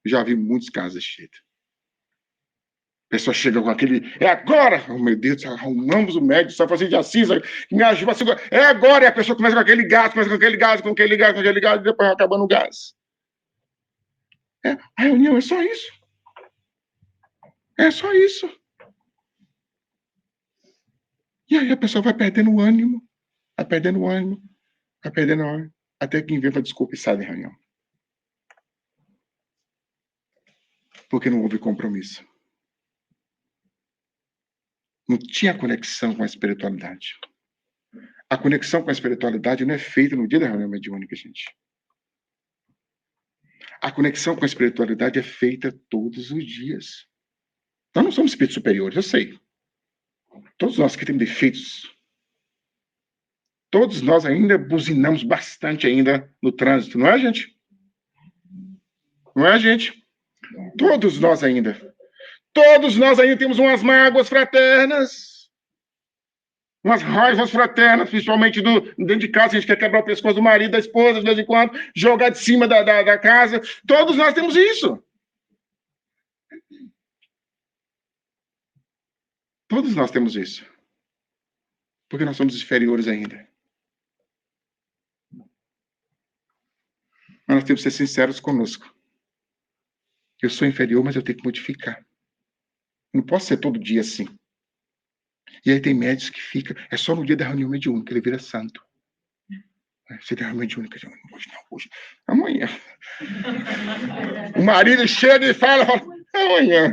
Já vi muitos casos desse jeito. A pessoa chega com aquele... É agora! Oh, meu Deus, arrumamos o médico, só fazer de Assis, me ajuda a segurar. É agora! E a pessoa começa com aquele gás, e depois vai acabando o gás. A reunião é só isso. É só isso. E aí a pessoa vai perdendo o ânimo, até que inventa desculpa e sai da reunião. Porque não houve compromisso. Não tinha conexão com a espiritualidade. A conexão com a espiritualidade não é feita no dia da reunião mediúnica, gente. A conexão com a espiritualidade é feita todos os dias. Nós não somos espíritos superiores, eu sei. Todos nós que temos defeitos. Todos nós ainda buzinamos bastante ainda no trânsito, não é, gente? Não é, gente? Todos nós ainda. Todos nós ainda temos umas mágoas fraternas. Umas raivas fraternas, principalmente dentro de casa. A gente quer quebrar o pescoço do marido, da esposa, de vez em quando, jogar de cima da casa. Todos nós temos isso. Todos nós temos isso. Porque nós somos inferiores ainda. Mas nós temos que ser sinceros conosco. Eu sou inferior, mas eu tenho que modificar. Não posso ser todo dia assim. E aí tem médicos que ficam... É só no dia da reunião mediúnica, ele vira santo. Você tem reunião mediúnica? Hoje não, hoje. Amanhã. O marido chega e fala amanhã.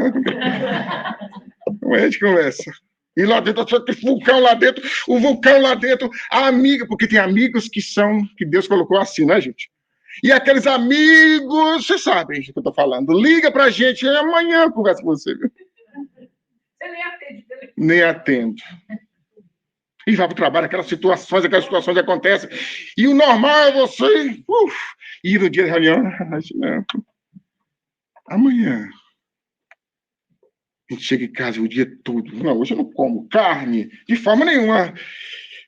Amanhã a gente conversa. E lá dentro, aquele vulcão lá dentro, o vulcão lá dentro, a amiga, porque tem amigos que Deus colocou assim, né, gente? E aqueles amigos, vocês sabem o que eu tô falando. Liga pra gente, amanhã eu converso com você. Você nem atende. Nem atende. E vai pro trabalho, aquelas situações acontecem. E o normal é você ir no dia da reunião. Não. Amanhã. A gente chega em casa o dia todo. Não, hoje eu não como carne, de forma nenhuma.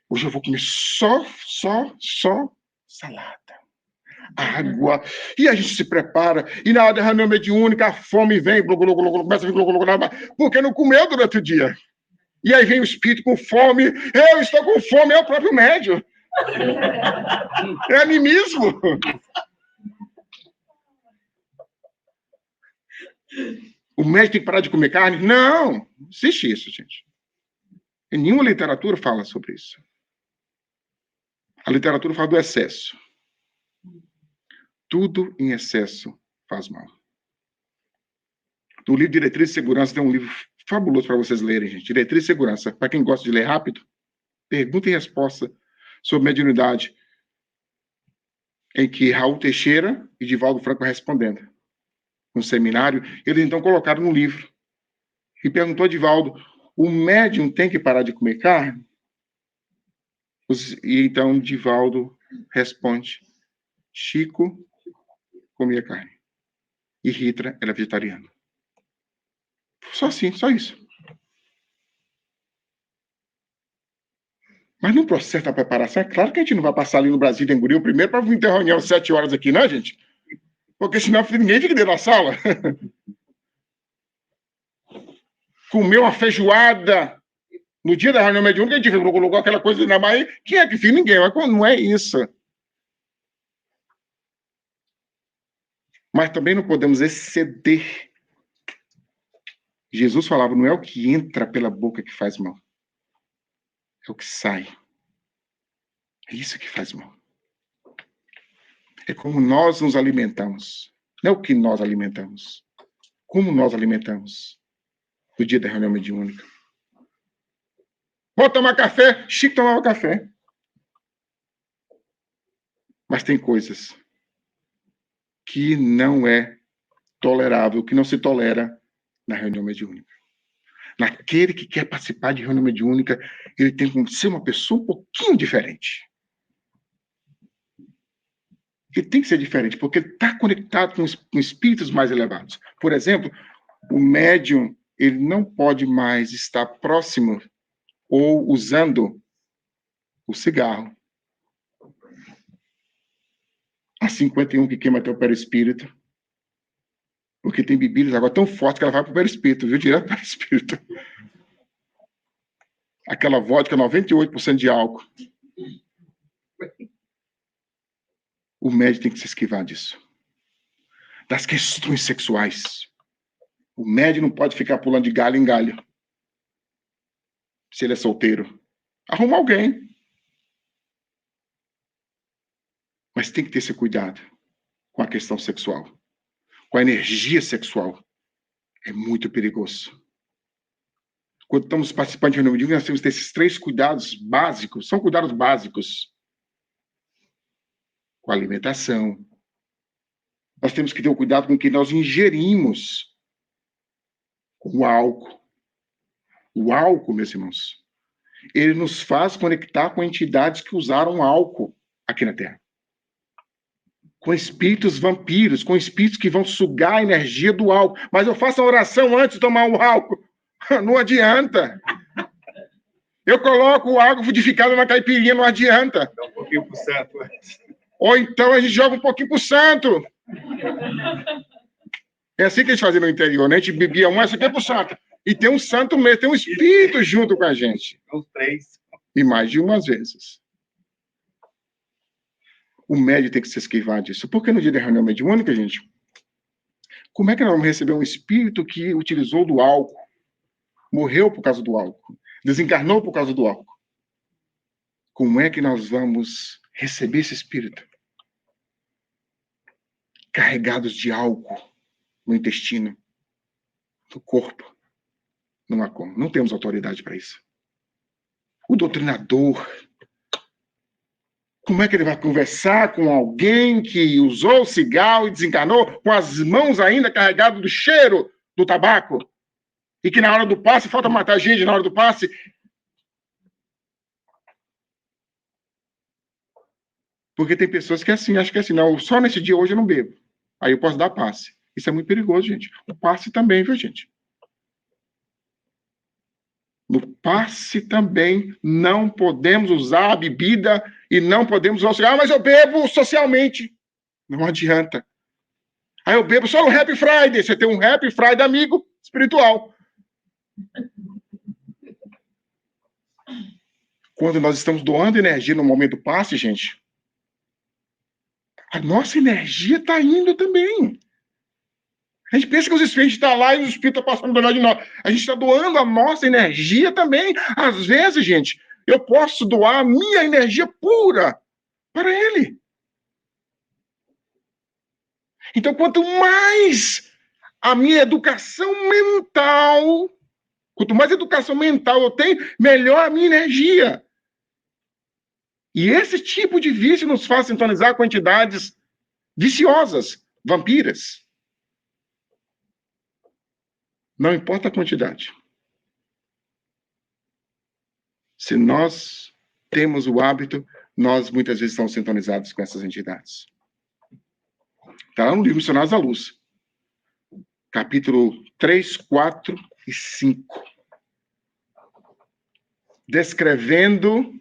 Hoje eu vou comer só salada. Água. E a gente se prepara. E na hora da reunião mediúnica, a fome vem, começa a vir, porque não comeu durante o dia. E aí vem o espírito com fome. Eu estou com fome, é o próprio médium. É a mim mesmo. O médico tem que parar de comer carne? Não, não existe isso, gente. E nenhuma literatura fala sobre isso. A literatura fala do excesso. Tudo em excesso faz mal. No livro Diretriz de Segurança, tem um livro fabuloso para vocês lerem, gente. Diretriz de Segurança. Para quem gosta de ler rápido, pergunta e resposta sobre mediunidade, em que Raul Teixeira e Divaldo Franco respondendo. No seminário, eles então colocaram no livro. E perguntou a Divaldo, o médium tem que parar de comer carne? E então Divaldo responde, Chico comia carne. E Rita era vegetariana. Só assim, só isso. Mas no processo da preparação, é claro que a gente não vai passar ali no Brasil de Enguril primeiro para vir ter reunião às 7 horas aqui, não, gente? Porque senão ninguém fica dentro da sala. Comeu uma feijoada no dia da reunião mediúnica, a gente colocou aquela coisa na mãe. Quem é que fica? Ninguém. Mas não é isso. Mas também não podemos exceder. Jesus falava, não é o que entra pela boca que faz mal. É o que sai. É isso que faz mal. É como nós nos alimentamos. Não é o que nós alimentamos. Como nós alimentamos. No dia da reunião mediúnica. Vou tomar café. Chico tomava café. Mas tem coisas que não é tolerável, que não se tolera na reunião mediúnica. Naquele que quer participar de reunião mediúnica, ele tem que ser uma pessoa um pouquinho diferente. Ele tem que ser diferente, porque ele está conectado com espíritos mais elevados. Por exemplo, o médium, ele não pode mais estar próximo ou usando o cigarro. A 51 que queima até o perispírito. Porque tem bebidas agora tão fortes que ela vai para o perispírito, viu? Direto para o perispírito. Aquela vodka 98% de álcool. O médium tem que se esquivar disso. Das questões sexuais. O médium não pode ficar pulando de galho em galho. Se ele é solteiro. Arruma alguém. Mas tem que ter esse cuidado com a questão sexual. Com a energia sexual. É muito perigoso. Quando estamos participando de reunião mediúnica, nós temos que ter esses 3 cuidados básicos. São cuidados básicos. Com a alimentação. Nós temos que ter o cuidado com o que nós ingerimos. Com o álcool. O álcool, meus irmãos, ele nos faz conectar com entidades que usaram álcool aqui na Terra. Com espíritos vampiros, com espíritos que vão sugar a energia do álcool. Mas eu faço a oração antes de tomar o álcool. Não adianta. Eu coloco o álcool fluidificado na caipirinha, não adianta. Dá um pouquinho pro santo antes. Ou então a gente joga um pouquinho pro santo. É assim que eles faziam no interior, né? A gente bebia essa aqui é pro santo. E tem um santo mesmo, tem um espírito junto com a gente. Os 3. E mais de umas vezes. O médium tem que se esquivar disso. Por que no dia da reunião mediúnica, gente? Como é que nós vamos receber um espírito que utilizou do álcool? Morreu por causa do álcool? Desencarnou por causa do álcool? Como é que nós vamos receber esse espírito? Carregados de álcool no intestino, no corpo. Não há como. Não temos autoridade para isso. O doutrinador, como é que ele vai conversar com alguém que usou o cigarro e desencarnou com as mãos ainda carregadas do cheiro do tabaco? E que na hora do passe, falta matar a gente na hora do passe. Porque tem pessoas que assim, acham que assim, não, só nesse dia hoje eu não bebo. Aí eu posso dar passe. Isso é muito perigoso, gente. O passe também, viu, gente? No passe também não podemos usar a bebida e não podemos usar o cigarro. Ah, mas eu bebo socialmente. Não adianta. Aí eu bebo só no Happy Friday. Você tem um Happy Friday amigo espiritual. Quando nós estamos doando energia no momento do passe, gente, a nossa energia está indo também. A gente pensa que os espíritos estão lá e os espíritos estão passando do lado de nós. A gente está doando a nossa energia também. Às vezes, gente, eu posso doar a minha energia pura para ele. Então, quanto mais a minha educação mental, quanto mais educação mental eu tenho, melhor a minha energia. E esse tipo de vício nos faz sintonizar com entidades viciosas, vampiras. Não importa a quantidade. Se nós temos o hábito, nós muitas vezes estamos sintonizados com essas entidades. Está lá no livro Missionários da Luz. Capítulo 3, 4 e 5. Descrevendo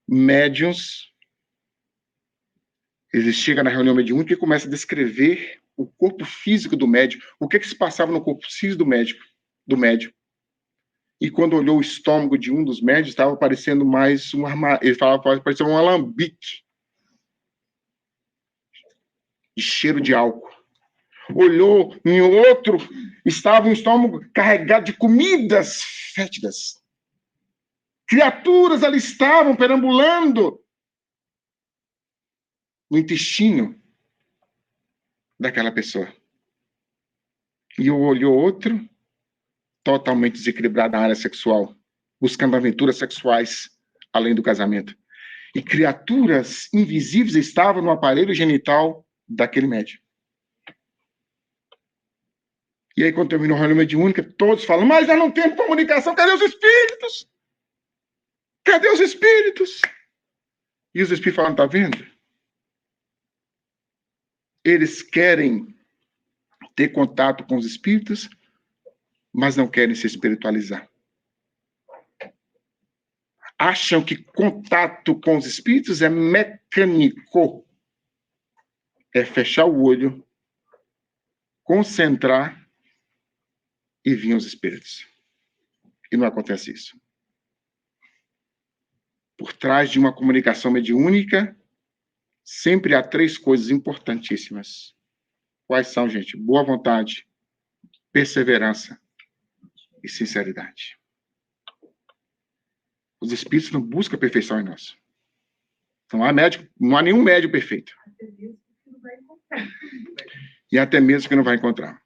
médiuns. Ele chega na reunião mediúnica e começa a descrever o corpo físico do médium, o que se passava no corpo físico do médium. E quando olhou o estômago de um dos médios, estava parecendo mais um armário. Ele falava que parecia um alambique de cheiro de álcool. Olhou em outro, estava um estômago carregado de comidas fétidas. Criaturas ali estavam perambulando no intestino daquela pessoa. E olhou outro, totalmente desequilibrado na área sexual, buscando aventuras sexuais além do casamento. E criaturas invisíveis estavam no aparelho genital daquele médium. E aí, quando terminou a reunião mediúnica, todos falam, mas já não temos comunicação, cadê os espíritos? Cadê os espíritos? E os espíritos falam, tá vendo? Eles querem ter contato com os espíritos, mas não querem se espiritualizar. Acham que contato com os espíritos é mecânico. É fechar o olho, concentrar e vir os espíritos. E não acontece isso. Por trás de uma comunicação mediúnica, sempre há 3 coisas importantíssimas. Quais são, gente? Boa vontade, perseverança e sinceridade. Os espíritos não buscam a perfeição em nós. Não há nenhum médium perfeito. E até mesmo que não vai encontrar.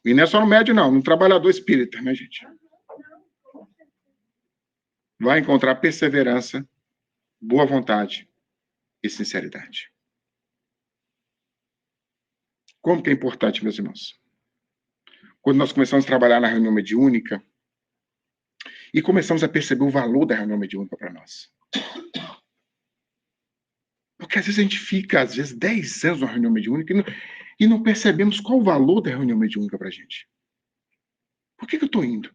E não é só no médium, não. No trabalhador espírita, né, gente? vai encontrar perseverança, boa vontade e sinceridade. Como que é importante, meus irmãos? Quando nós começamos a trabalhar na reunião mediúnica e começamos a perceber o valor da reunião mediúnica para nós. Porque às vezes a gente fica, 10 anos na reunião mediúnica e não percebemos qual o valor da reunião mediúnica para a gente. Por que eu estou indo?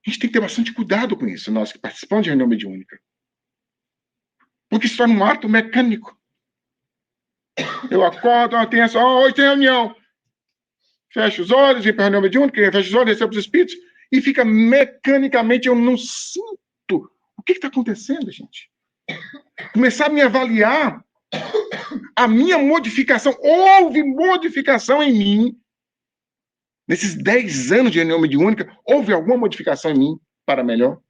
A gente tem que ter bastante cuidado com isso, nós que participamos de reunião mediúnica. Porque se torna um ato mecânico. Eu acordo, hoje tem reunião. Fecho os olhos, vem para a reunião mediúnica, fecho os olhos, recebo os espíritos, e fica mecanicamente, eu não sinto. O que está acontecendo, gente? Começar a me avaliar, a minha modificação, houve modificação em mim. Nesses 10 anos de reunião mediúnica, houve alguma modificação em mim para melhor?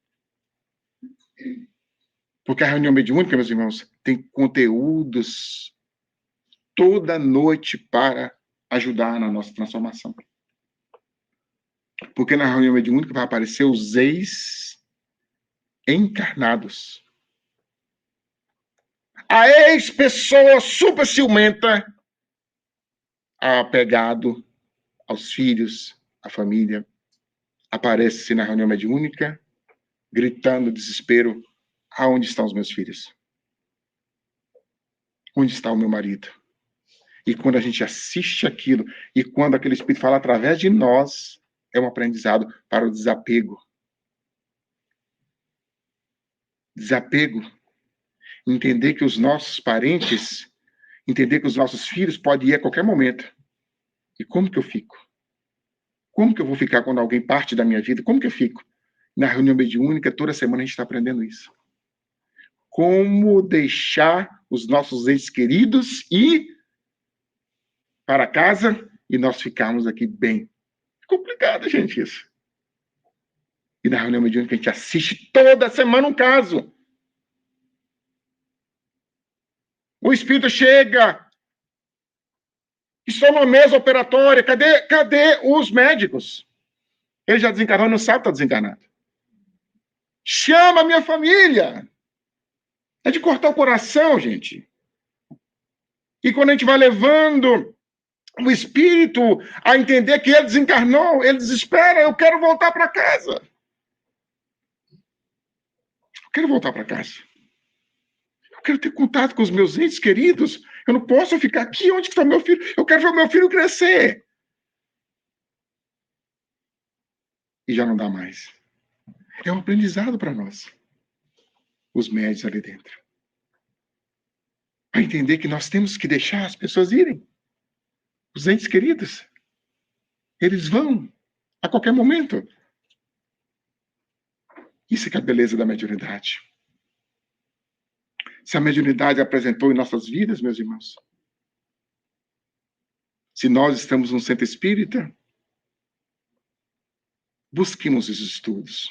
Porque a reunião mediúnica, meus irmãos, tem conteúdos toda noite para ajudar na nossa transformação. Porque na reunião mediúnica vai aparecer os ex-encarnados. A ex-pessoa super ciumenta, apegado aos filhos, à família, aparece na reunião mediúnica, gritando desespero: aonde estão os meus filhos? Onde está o meu marido? E quando a gente assiste aquilo, e quando aquele espírito fala através de nós, é um aprendizado para o desapego. Desapego. Entender que os nossos parentes, entender que os nossos filhos podem ir a qualquer momento. E como que eu fico? Como que eu vou ficar quando alguém parte da minha vida? Como que eu fico? Na reunião mediúnica, toda semana a gente está aprendendo isso. Como deixar os nossos entes queridos ir para casa e nós ficarmos aqui bem. É complicado, gente, isso. E na reunião mediúnica a gente assiste toda semana um caso. O espírito chega, estou numa mesa operatória, cadê os médicos? Ele já desencarnou, não sabe que está desencarnado. Chama a minha família. É de cortar o coração, gente. E quando a gente vai levando o espírito a entender que ele desencarnou, ele desespera: eu quero voltar para casa. Eu quero voltar para casa. Eu quero ter contato com os meus entes queridos. Eu não posso ficar aqui. Onde está meu filho? Eu quero ver o meu filho crescer. E já não dá mais. É um aprendizado para nós, os médios ali dentro. A entender que nós temos que deixar as pessoas irem. Os entes queridos. Eles vão a qualquer momento. Isso é que é a beleza da mediunidade. Se a mediunidade apresentou em nossas vidas, meus irmãos, se nós estamos num centro espírita, busquemos os estudos.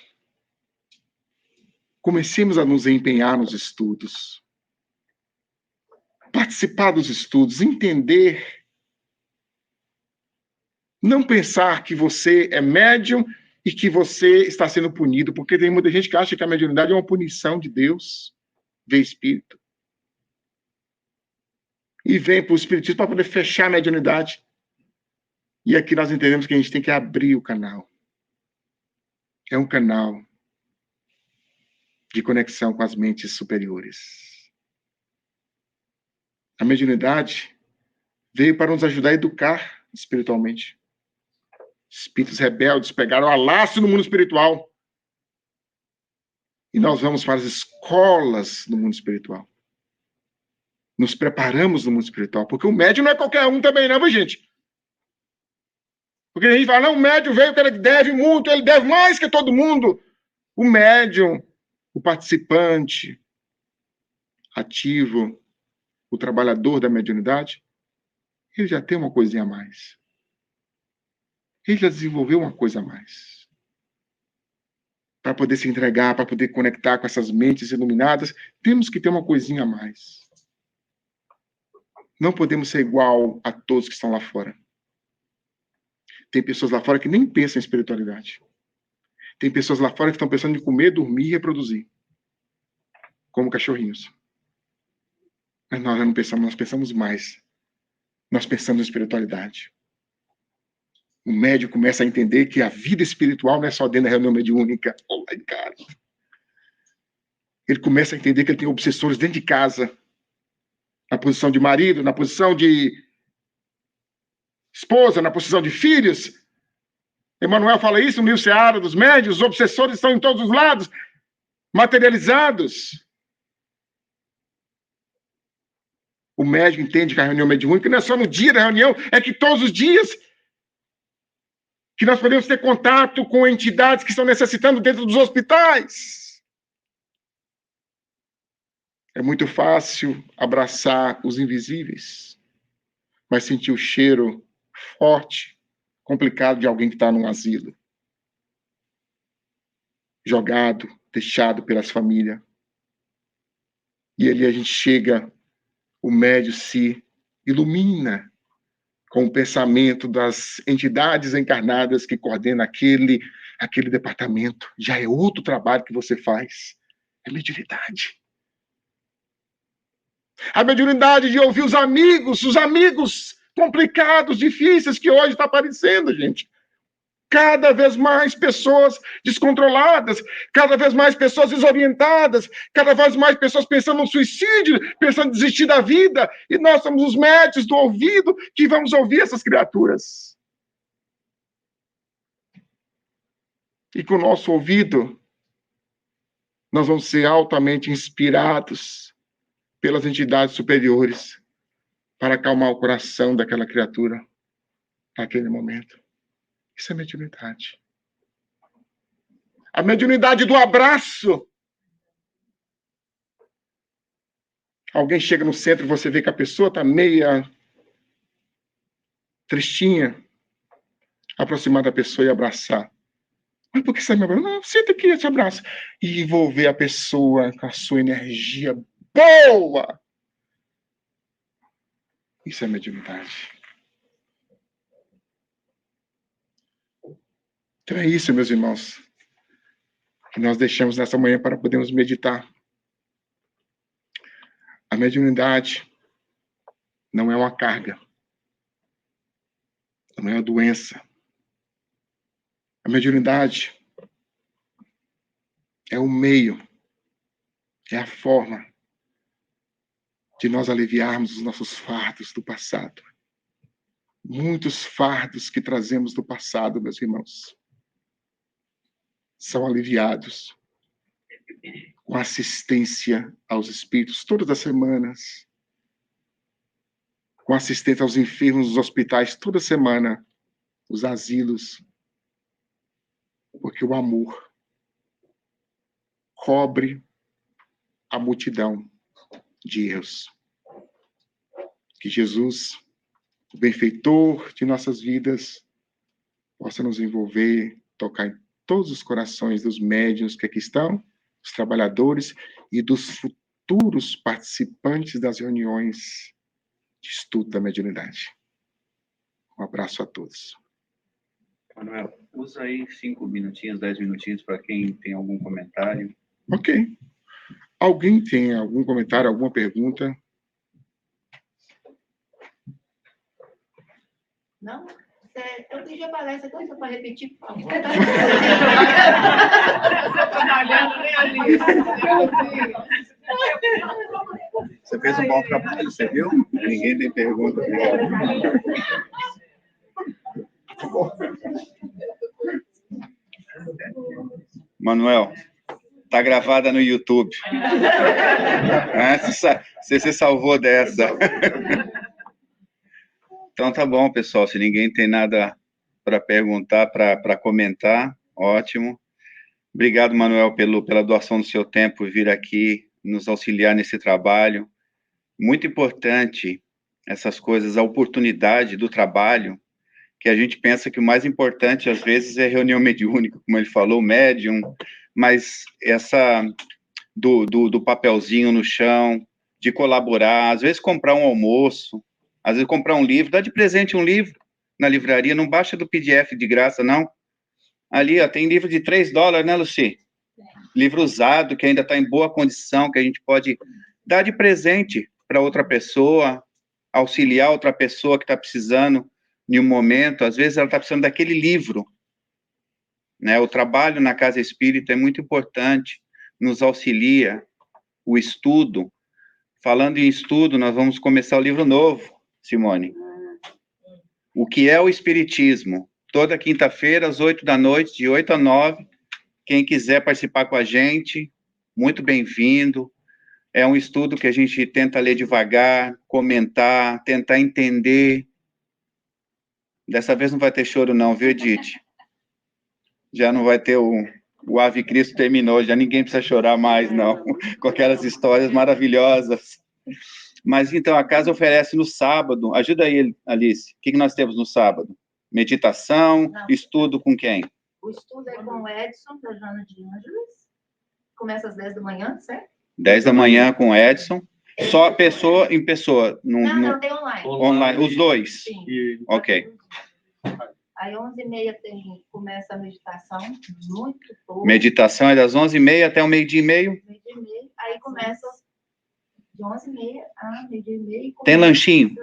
Comecemos a nos empenhar nos estudos. Participar dos estudos, entender. Não pensar que você é médium e que você está sendo punido, porque tem muita gente que acha que a mediunidade é uma punição de Deus, ver espírito. E vem para o espiritismo para poder fechar a mediunidade. E aqui nós entendemos que a gente tem que abrir o canal. É um canal de conexão com as mentes superiores. A mediunidade veio para nos ajudar a educar espiritualmente. Espíritos rebeldes pegaram a laço no mundo espiritual. E nós vamos para as escolas do mundo espiritual. Nos preparamos no mundo espiritual. Porque o médium não é qualquer um também, não, gente? Porque a gente fala: não, o médium veio porque ele deve muito, ele deve mais que todo mundo. O médium, o participante ativo, o trabalhador da mediunidade, ele já tem uma coisinha a mais. Ele já desenvolveu uma coisa a mais. Para poder se entregar, para poder conectar com essas mentes iluminadas, temos que ter uma coisinha a mais. Não podemos ser igual a todos que estão lá fora. Tem pessoas lá fora que nem pensam em espiritualidade. Tem pessoas lá fora que estão pensando em comer, dormir e reproduzir. como cachorrinhos. Mas nós não pensamos, nós pensamos mais. Nós pensamos em espiritualidade. O médium começa a entender que a vida espiritual não é só dentro da reunião mediúnica. Oh, my God. Ele começa a entender que ele tem obsessores dentro de casa, na posição de marido, na posição de esposa, na posição de filhos. Emmanuel fala isso no livro Seara dos Médiuns, os obsessores estão em todos os lados, materializados. O médium entende que a reunião mediúnica não é só no dia da reunião, é que todos os dias que nós podemos ter contato com entidades que estão necessitando dentro dos hospitais. É muito fácil abraçar os invisíveis, mas sentir o cheiro forte, complicado de alguém que está num asilo. Jogado, deixado pelas famílias. E ali a gente chega, o médium se ilumina com o pensamento das entidades encarnadas que coordenam aquele departamento. Já é outro trabalho que você faz. É mediunidade. A mediunidade de ouvir os amigos complicados, difíceis que hoje está aparecendo, gente. Cada vez mais pessoas descontroladas, cada vez mais pessoas desorientadas, cada vez mais pessoas pensando no suicídio, pensando em desistir da vida, e nós somos os médicos do ouvido que vamos ouvir essas criaturas. E com o nosso ouvido, nós vamos ser altamente inspirados pelas entidades superiores para acalmar o coração daquela criatura naquele momento. Isso é mediunidade. A mediunidade do abraço. Alguém chega no centro e você vê que a pessoa está meia tristinha. Aproximar da pessoa e abraçar. Mas por que você me abraça? Não, senta aqui, eu te abraço. E envolver a pessoa com a sua energia boa. Isso é mediunidade. Então é isso, meus irmãos, que nós deixamos nessa manhã para podermos meditar. A mediunidade não é uma carga, não é uma doença. A mediunidade é o meio, é a forma de nós aliviarmos os nossos fardos do passado. Muitos fardos que trazemos do passado, meus irmãos, são aliviados com assistência aos espíritos todas as semanas, com assistência aos enfermos dos hospitais toda semana, os asilos, porque o amor cobre a multidão de erros. Que Jesus, o benfeitor de nossas vidas, possa nos envolver, tocar em todos os corações dos médiuns que aqui estão, dos trabalhadores e dos futuros participantes das reuniões de estudo da mediunidade. Um abraço a todos. Manuel, usa aí 5 minutinhos, 10 minutinhos para quem tem algum comentário. Ok. Alguém tem algum comentário, alguma pergunta? Não? Eu pedi a palestra, então você pode repetir, por favor. Você fez um bom trabalho, você viu? Ninguém tem pergunta. Manuel, tá gravada no YouTube. Você se salvou dessa. Então tá bom, pessoal. Se ninguém tem nada para perguntar, para comentar, ótimo. Obrigado, Manuel, pela doação do seu tempo, vir aqui nos auxiliar nesse trabalho. Muito importante essas coisas, a oportunidade do trabalho, que a gente pensa que o mais importante, às vezes, é reunião mediúnica, como ele falou, médium, mas essa do papelzinho no chão, de colaborar, às vezes comprar um almoço, às vezes comprar um livro, dá de presente um livro na livraria, não baixa do PDF de graça, não. Ali, ó, tem livro de $3, né, Luci? livro usado, que ainda está em boa condição, que a gente pode dar de presente para outra pessoa, auxiliar outra pessoa que está precisando em um momento. Às vezes ela está precisando daquele livro, né? O trabalho na casa espírita é muito importante, nos auxilia, o estudo. Falando em estudo, nós vamos começar o livro novo, Simone. O que é o Espiritismo? Toda quinta-feira, às 8 da noite, de 8 a 9. Quem quiser participar com a gente, muito bem-vindo. É um estudo que a gente tenta ler devagar, comentar, tentar entender. Dessa vez não vai ter choro não, viu, Edith? Já não vai ter o Ave Cristo terminou, já ninguém precisa chorar mais, não, com aquelas histórias maravilhosas. Mas, então, a casa oferece no sábado, ajuda aí, Alice, o que nós temos no sábado? Meditação, estudo com quem? O estudo é com o Edson, da Joana de Ângeles. Começa às 10 da manhã, certo? 10 da manhã com o Edson. Só pessoa em pessoa? Não, tem online. Online, os dois? Sim. Ok. Aí, 11h30 começa a meditação, muito boa. Meditação é das 11h30 até o meio-dia e meio? Meio-dia e meio. Aí começa de 11h30 a meio-dia e meio. Tem lanchinho?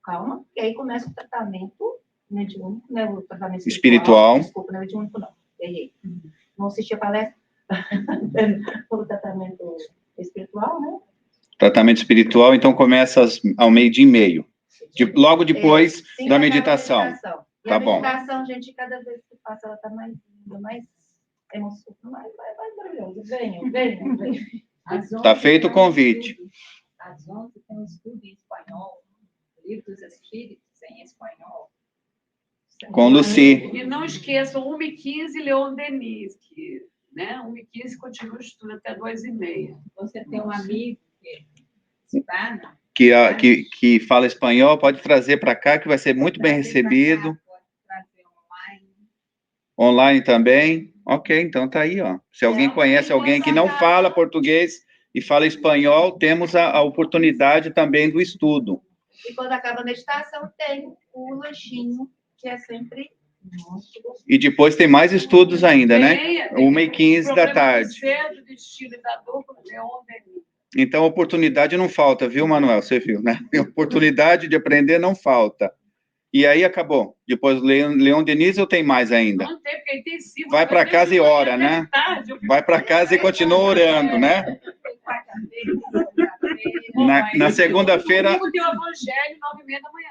Calma. E aí começa o tratamento mediúnico, né? O tratamento espiritual. Desculpa, não é mediúnico, não. Errei. Não assisti a palestra. O tratamento espiritual, né? Tratamento espiritual, então começa ao meio-dia e meio. Logo depois da meditação. E tá a bom. meditação, gente, cada vez que passa, ela está mais emocionante, mais maravilhosa. Venham. Está feito o convite. Às 11 tem um estudo em espanhol, Livro dos Espíritos em espanhol. Com Lucy. E não esqueçam, 1h15, Leon Denis, né? 1h15 continua o estudo até 2h30. Você tem um amigo que fala espanhol, pode trazer para cá, que vai ser muito bem recebido. Online também? Ok, então tá aí, ó. Se alguém conhece alguém que não fala português e fala espanhol, temos a oportunidade também do estudo. E quando acaba a meditação, tem o lanchinho, que é sempre muito gostoso. E depois tem mais estudos ainda, né? 1h15 da tarde. Então, oportunidade não falta, viu, Manuel? Você viu, né? Oportunidade de aprender não falta. E aí acabou. Depois, Leon Denis, ou tem mais ainda? Não tem, porque é intensivo. Vai para casa e ora, né? Vai para casa e continua orando, né? Na segunda-feira... Tem o Evangelho, 9h30 da manhã.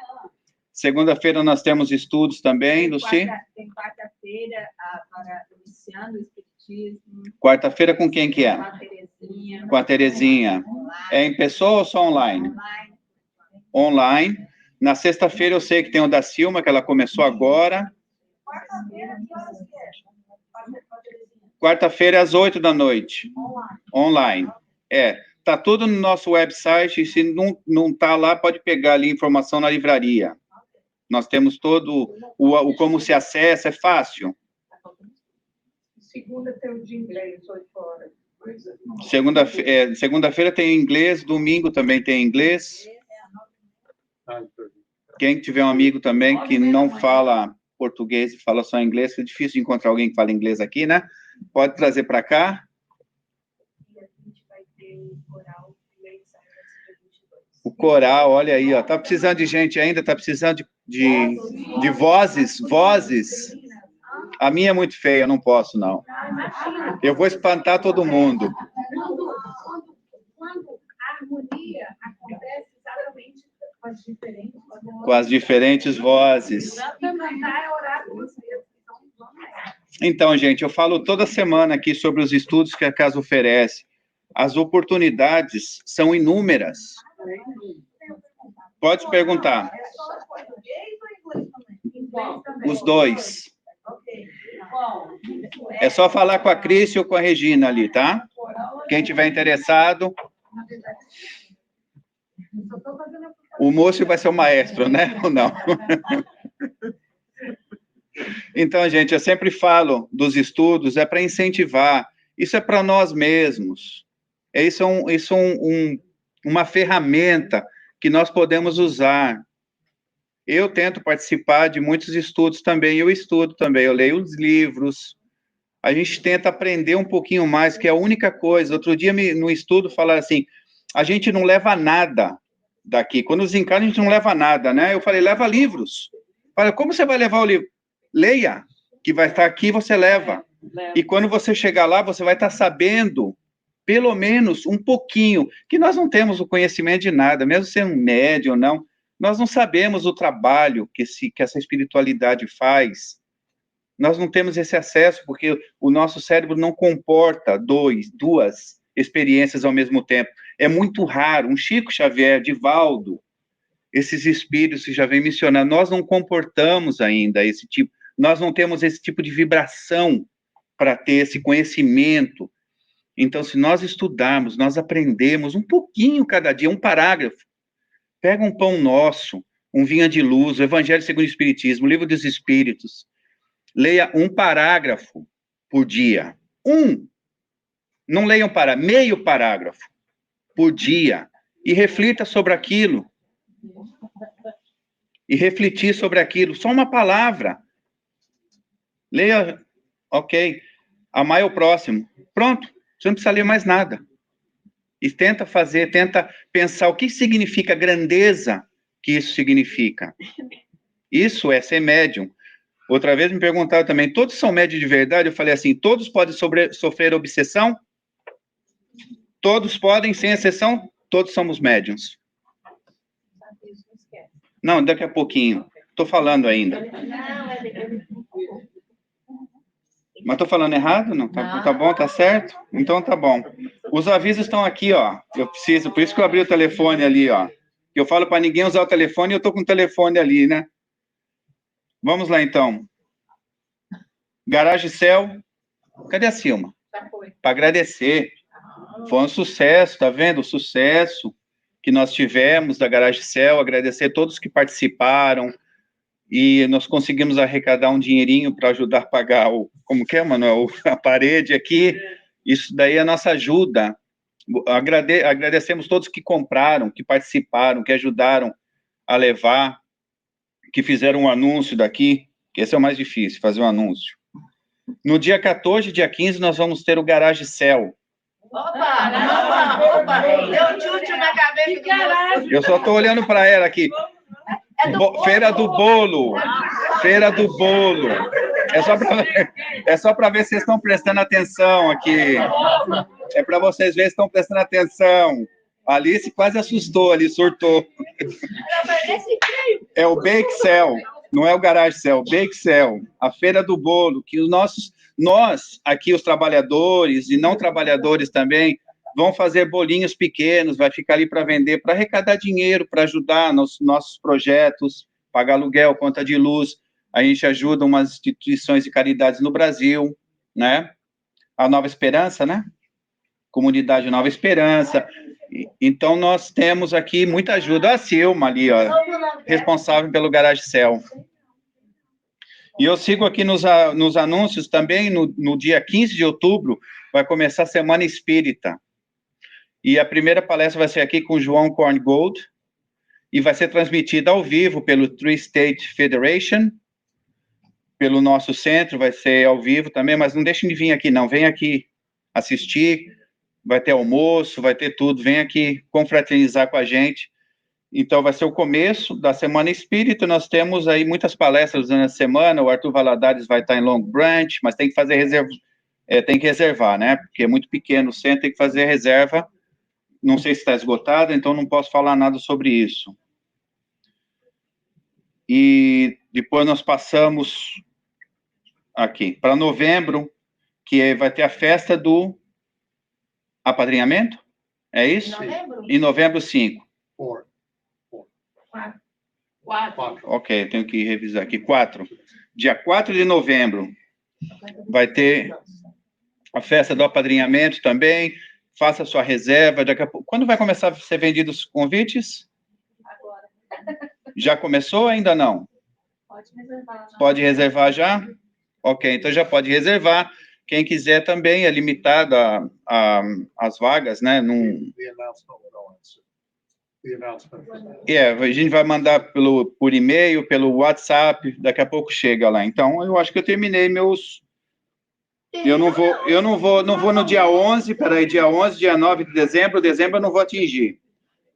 Segunda-feira nós temos estudos também, Lucy? Tem quarta-feira para iniciando o Espiritismo. Quarta-feira com quem que é? Com a Terezinha. Com a Terezinha. É em pessoa ou só online? Online. Na sexta-feira eu sei que tem o da Silma, que ela começou agora. Quarta-feira às 8 da noite. Online. Tá tudo no nosso website, e se não tá lá, pode pegar ali informação na livraria. Nós temos todo o como se acessa, é fácil. Segunda tem o de inglês, 8 horas. Segunda-feira tem inglês, domingo também tem inglês. Quem tiver um amigo também que não fala português e fala só inglês, é difícil encontrar alguém que fala inglês aqui, né? Pode trazer para cá. O coral, olha aí, ó, tá precisando de gente ainda, tá precisando de vozes. A minha é muito feia, eu não posso, não. Eu vou espantar todo mundo. Quando a harmonia acontece exatamente com as diferentes vozes. Então, gente, eu falo toda semana aqui sobre os estudos que a casa oferece. As oportunidades são inúmeras. Pode perguntar. Os dois. É só falar com a Cris ou com a Regina ali, tá? Quem tiver interessado. O moço vai ser o maestro, né? Ou não? Então, gente, eu sempre falo dos estudos, é para incentivar. Isso é para nós mesmos. Isso é uma ferramenta que nós podemos usar. Eu tento participar de muitos estudos também, eu estudo também, eu leio os livros. a gente tenta aprender um pouquinho mais, que é a única coisa. Outro dia, no estudo, falaram assim, a gente não leva nada daqui. Quando desencarna, a gente não leva nada, né? Eu falei, leva livros. Fala, como você vai levar o livro? Leia, que vai estar aqui, você leva. E quando você chegar lá, você vai estar sabendo, pelo menos, um pouquinho, que nós não temos o conhecimento de nada, mesmo sendo médium ou não, nós não sabemos o trabalho que essa espiritualidade faz. Nós não temos esse acesso, porque o nosso cérebro não comporta duas experiências ao mesmo tempo. É muito raro. Um Chico Xavier, Divaldo, esses espíritos que já vem mencionando, nós não comportamos ainda esse tipo, nós não temos esse tipo de vibração para ter esse conhecimento. Então, se nós estudarmos, nós aprendemos um pouquinho cada dia, um parágrafo. Pega um Pão Nosso, um Vinha de Luz, o Evangelho segundo o Espiritismo, o Livro dos Espíritos. Leia um parágrafo por dia. Não leiam meio parágrafo por dia. E reflita sobre aquilo. E refletir sobre aquilo. Só uma palavra. Leia, ok. Amar o próximo. Pronto. Você não precisa ler mais nada. E tenta pensar o que significa grandeza que isso significa. Isso é ser médium. Outra vez me perguntaram também, todos são médios de verdade? Eu falei assim, todos podem sofrer obsessão? Todos podem, sem exceção, todos somos médiums. Não, daqui a pouquinho. Estou falando ainda. Mas estou falando errado? Não, tá bom, tá certo? Então tá bom. Os avisos estão aqui, ó. Por isso que eu abri o telefone ali, ó. Eu falo para ninguém usar o telefone e eu estou com o telefone ali, né? Vamos lá, então. Garage Cell. Cadê a Silma? Para agradecer. Foi um sucesso, tá vendo? O sucesso que nós tivemos da Garage Cell. Agradecer a todos que participaram. E nós conseguimos arrecadar um dinheirinho para ajudar a pagar como que é, Manuel? A parede aqui. Isso daí é a nossa ajuda. Agradecemos todos que compraram, que participaram, que ajudaram a levar, que fizeram um anúncio daqui, que esse é o mais difícil, fazer um anúncio. No dia 14, dia 15, nós vamos ter o Garage Cell. Opa! Deu chute na cabeça. Eu só estou olhando para ela aqui. Feira do Bolo. Feira do Bolo. É só para ver se vocês estão prestando atenção aqui. É para vocês verem se estão prestando atenção. A Alice quase assustou ali, surtou. É o Bake Cell. Não é o Garage Cell, Bake Cell, a Feira do Bolo, que nós, aqui os trabalhadores e não trabalhadores também, vão fazer bolinhos pequenos, vai ficar ali para vender, para arrecadar dinheiro, para ajudar nos nossos projetos, pagar aluguel, conta de luz, a gente ajuda umas instituições de caridades no Brasil, né? A Nova Esperança, né? Comunidade Nova Esperança. Então, nós temos aqui muita ajuda. A Silma ali, ó, responsável pelo Garage Cell. E eu sigo aqui nos anúncios também, no dia 15 de outubro, vai começar a Semana Espírita. E a primeira palestra vai ser aqui com o João Korngold, e vai ser transmitida ao vivo pelo Three State Federation, pelo nosso centro, vai ser ao vivo também, mas não deixem de vir aqui, não. Vem aqui assistir, vai ter almoço, vai ter tudo, vem aqui confraternizar com a gente. Então, vai ser o começo da Semana Espírita, nós temos aí muitas palestras durante a semana, o Arthur Valadares vai estar em Long Branch, mas tem que fazer tem que reservar, né, porque é muito pequeno o centro, tem que fazer reserva, não sei se está esgotado, então não posso falar nada sobre isso. E depois nós passamos aqui, para novembro, que vai ter a festa do apadrinhamento, é isso? Em novembro 5. 4. Ok, tenho que revisar aqui. 4. Dia 4 de novembro vai ter a festa do apadrinhamento também. Faça sua reserva. Daqui a pouco. Quando vai começar a ser vendidos os convites? Agora. Já começou ou ainda não? Pode reservar. Pode reservar já? Ok, então já pode reservar. Quem quiser também, é limitado as vagas, né? A gente vai mandar por e-mail, pelo WhatsApp, daqui a pouco chega lá. Então, eu acho que eu terminei Eu não vou no dia 11, peraí, dia 11, dia 9 de dezembro eu não vou atingir.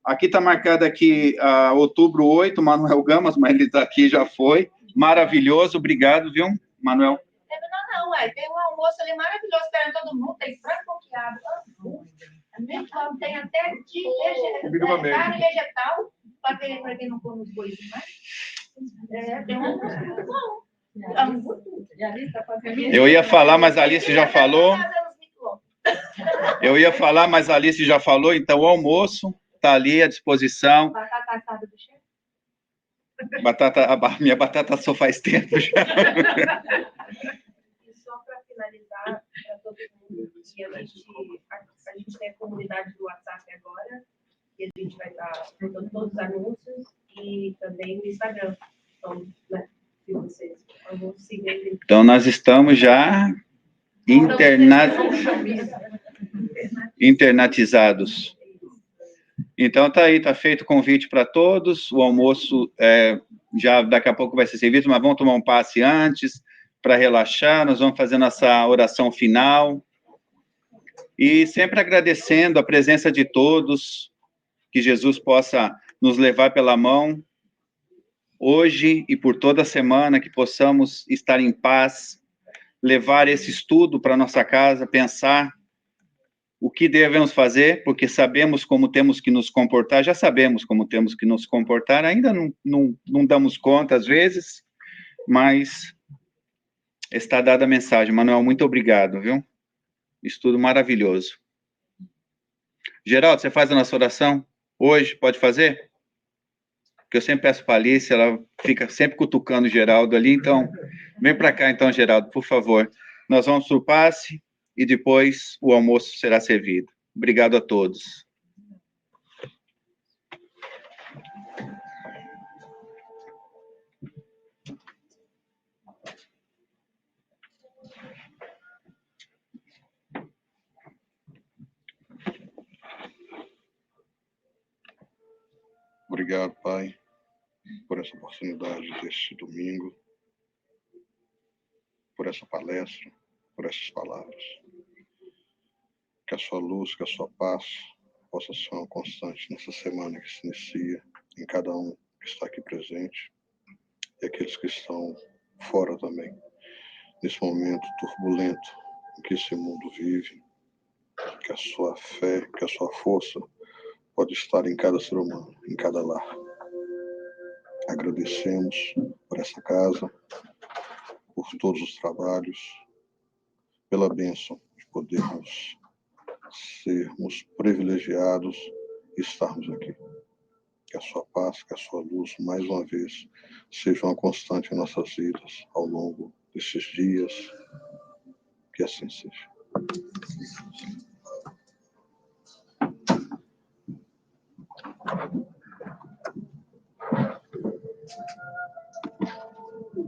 Aqui está marcado aqui outubro 8, Manuel Gamas, mas ele está aqui, já foi. Maravilhoso, obrigado, viu, Manuel? Não, tem um almoço ali maravilhoso esperando todo mundo, tem frango com quiabo, tem até de carne vegetal, para quem não come os bois demais. Tem um almoço muito bom. Eu ia falar, mas a Alice já falou. Então o almoço está ali à disposição. Batata assada do chefe? Minha batata só faz tempo já. E só para finalizar, para todo mundo, que a gente tem a comunidade do WhatsApp agora, e a gente vai estar botando todos os anúncios, e também o Instagram. Então, né, se vocês vão seguir. Então, nós estamos já internatizados. Então, tá aí, tá feito o convite para todos. O almoço já daqui a pouco vai ser servido, mas vamos tomar um passe antes para relaxar. Nós vamos fazer nossa oração final. E sempre agradecendo a presença de todos, que Jesus possa nos levar pela mão hoje e por toda a semana, que possamos estar em paz, levar esse estudo para nossa casa, pensar o que devemos fazer, porque sabemos como temos que nos comportar, já sabemos como temos que nos comportar, ainda não damos conta às vezes, mas está dada a mensagem. Manuel, muito obrigado, viu? Estudo maravilhoso. Geraldo, você faz a nossa oração hoje? Pode fazer? Porque eu sempre peço para a Alice, ela fica sempre cutucando o Geraldo ali, então, vem para cá então, Geraldo, por favor. Nós vamos para o passe e depois o almoço será servido. Obrigado a todos. Obrigado, Pai, por essa oportunidade deste domingo, por essa palestra, por essas palavras. Que a sua luz, que a sua paz possa ser uma constante nessa semana que se inicia, em cada um que está aqui presente e aqueles que estão fora também, nesse momento turbulento em que esse mundo vive. Que a sua fé, que a sua força pode estar em cada ser humano, em cada lar. Agradecemos por essa casa, por todos os trabalhos, pela bênção de podermos sermos privilegiados e estarmos aqui. Que a sua paz, que a sua luz, mais uma vez, seja uma constante em nossas vidas ao longo desses dias. Que assim seja.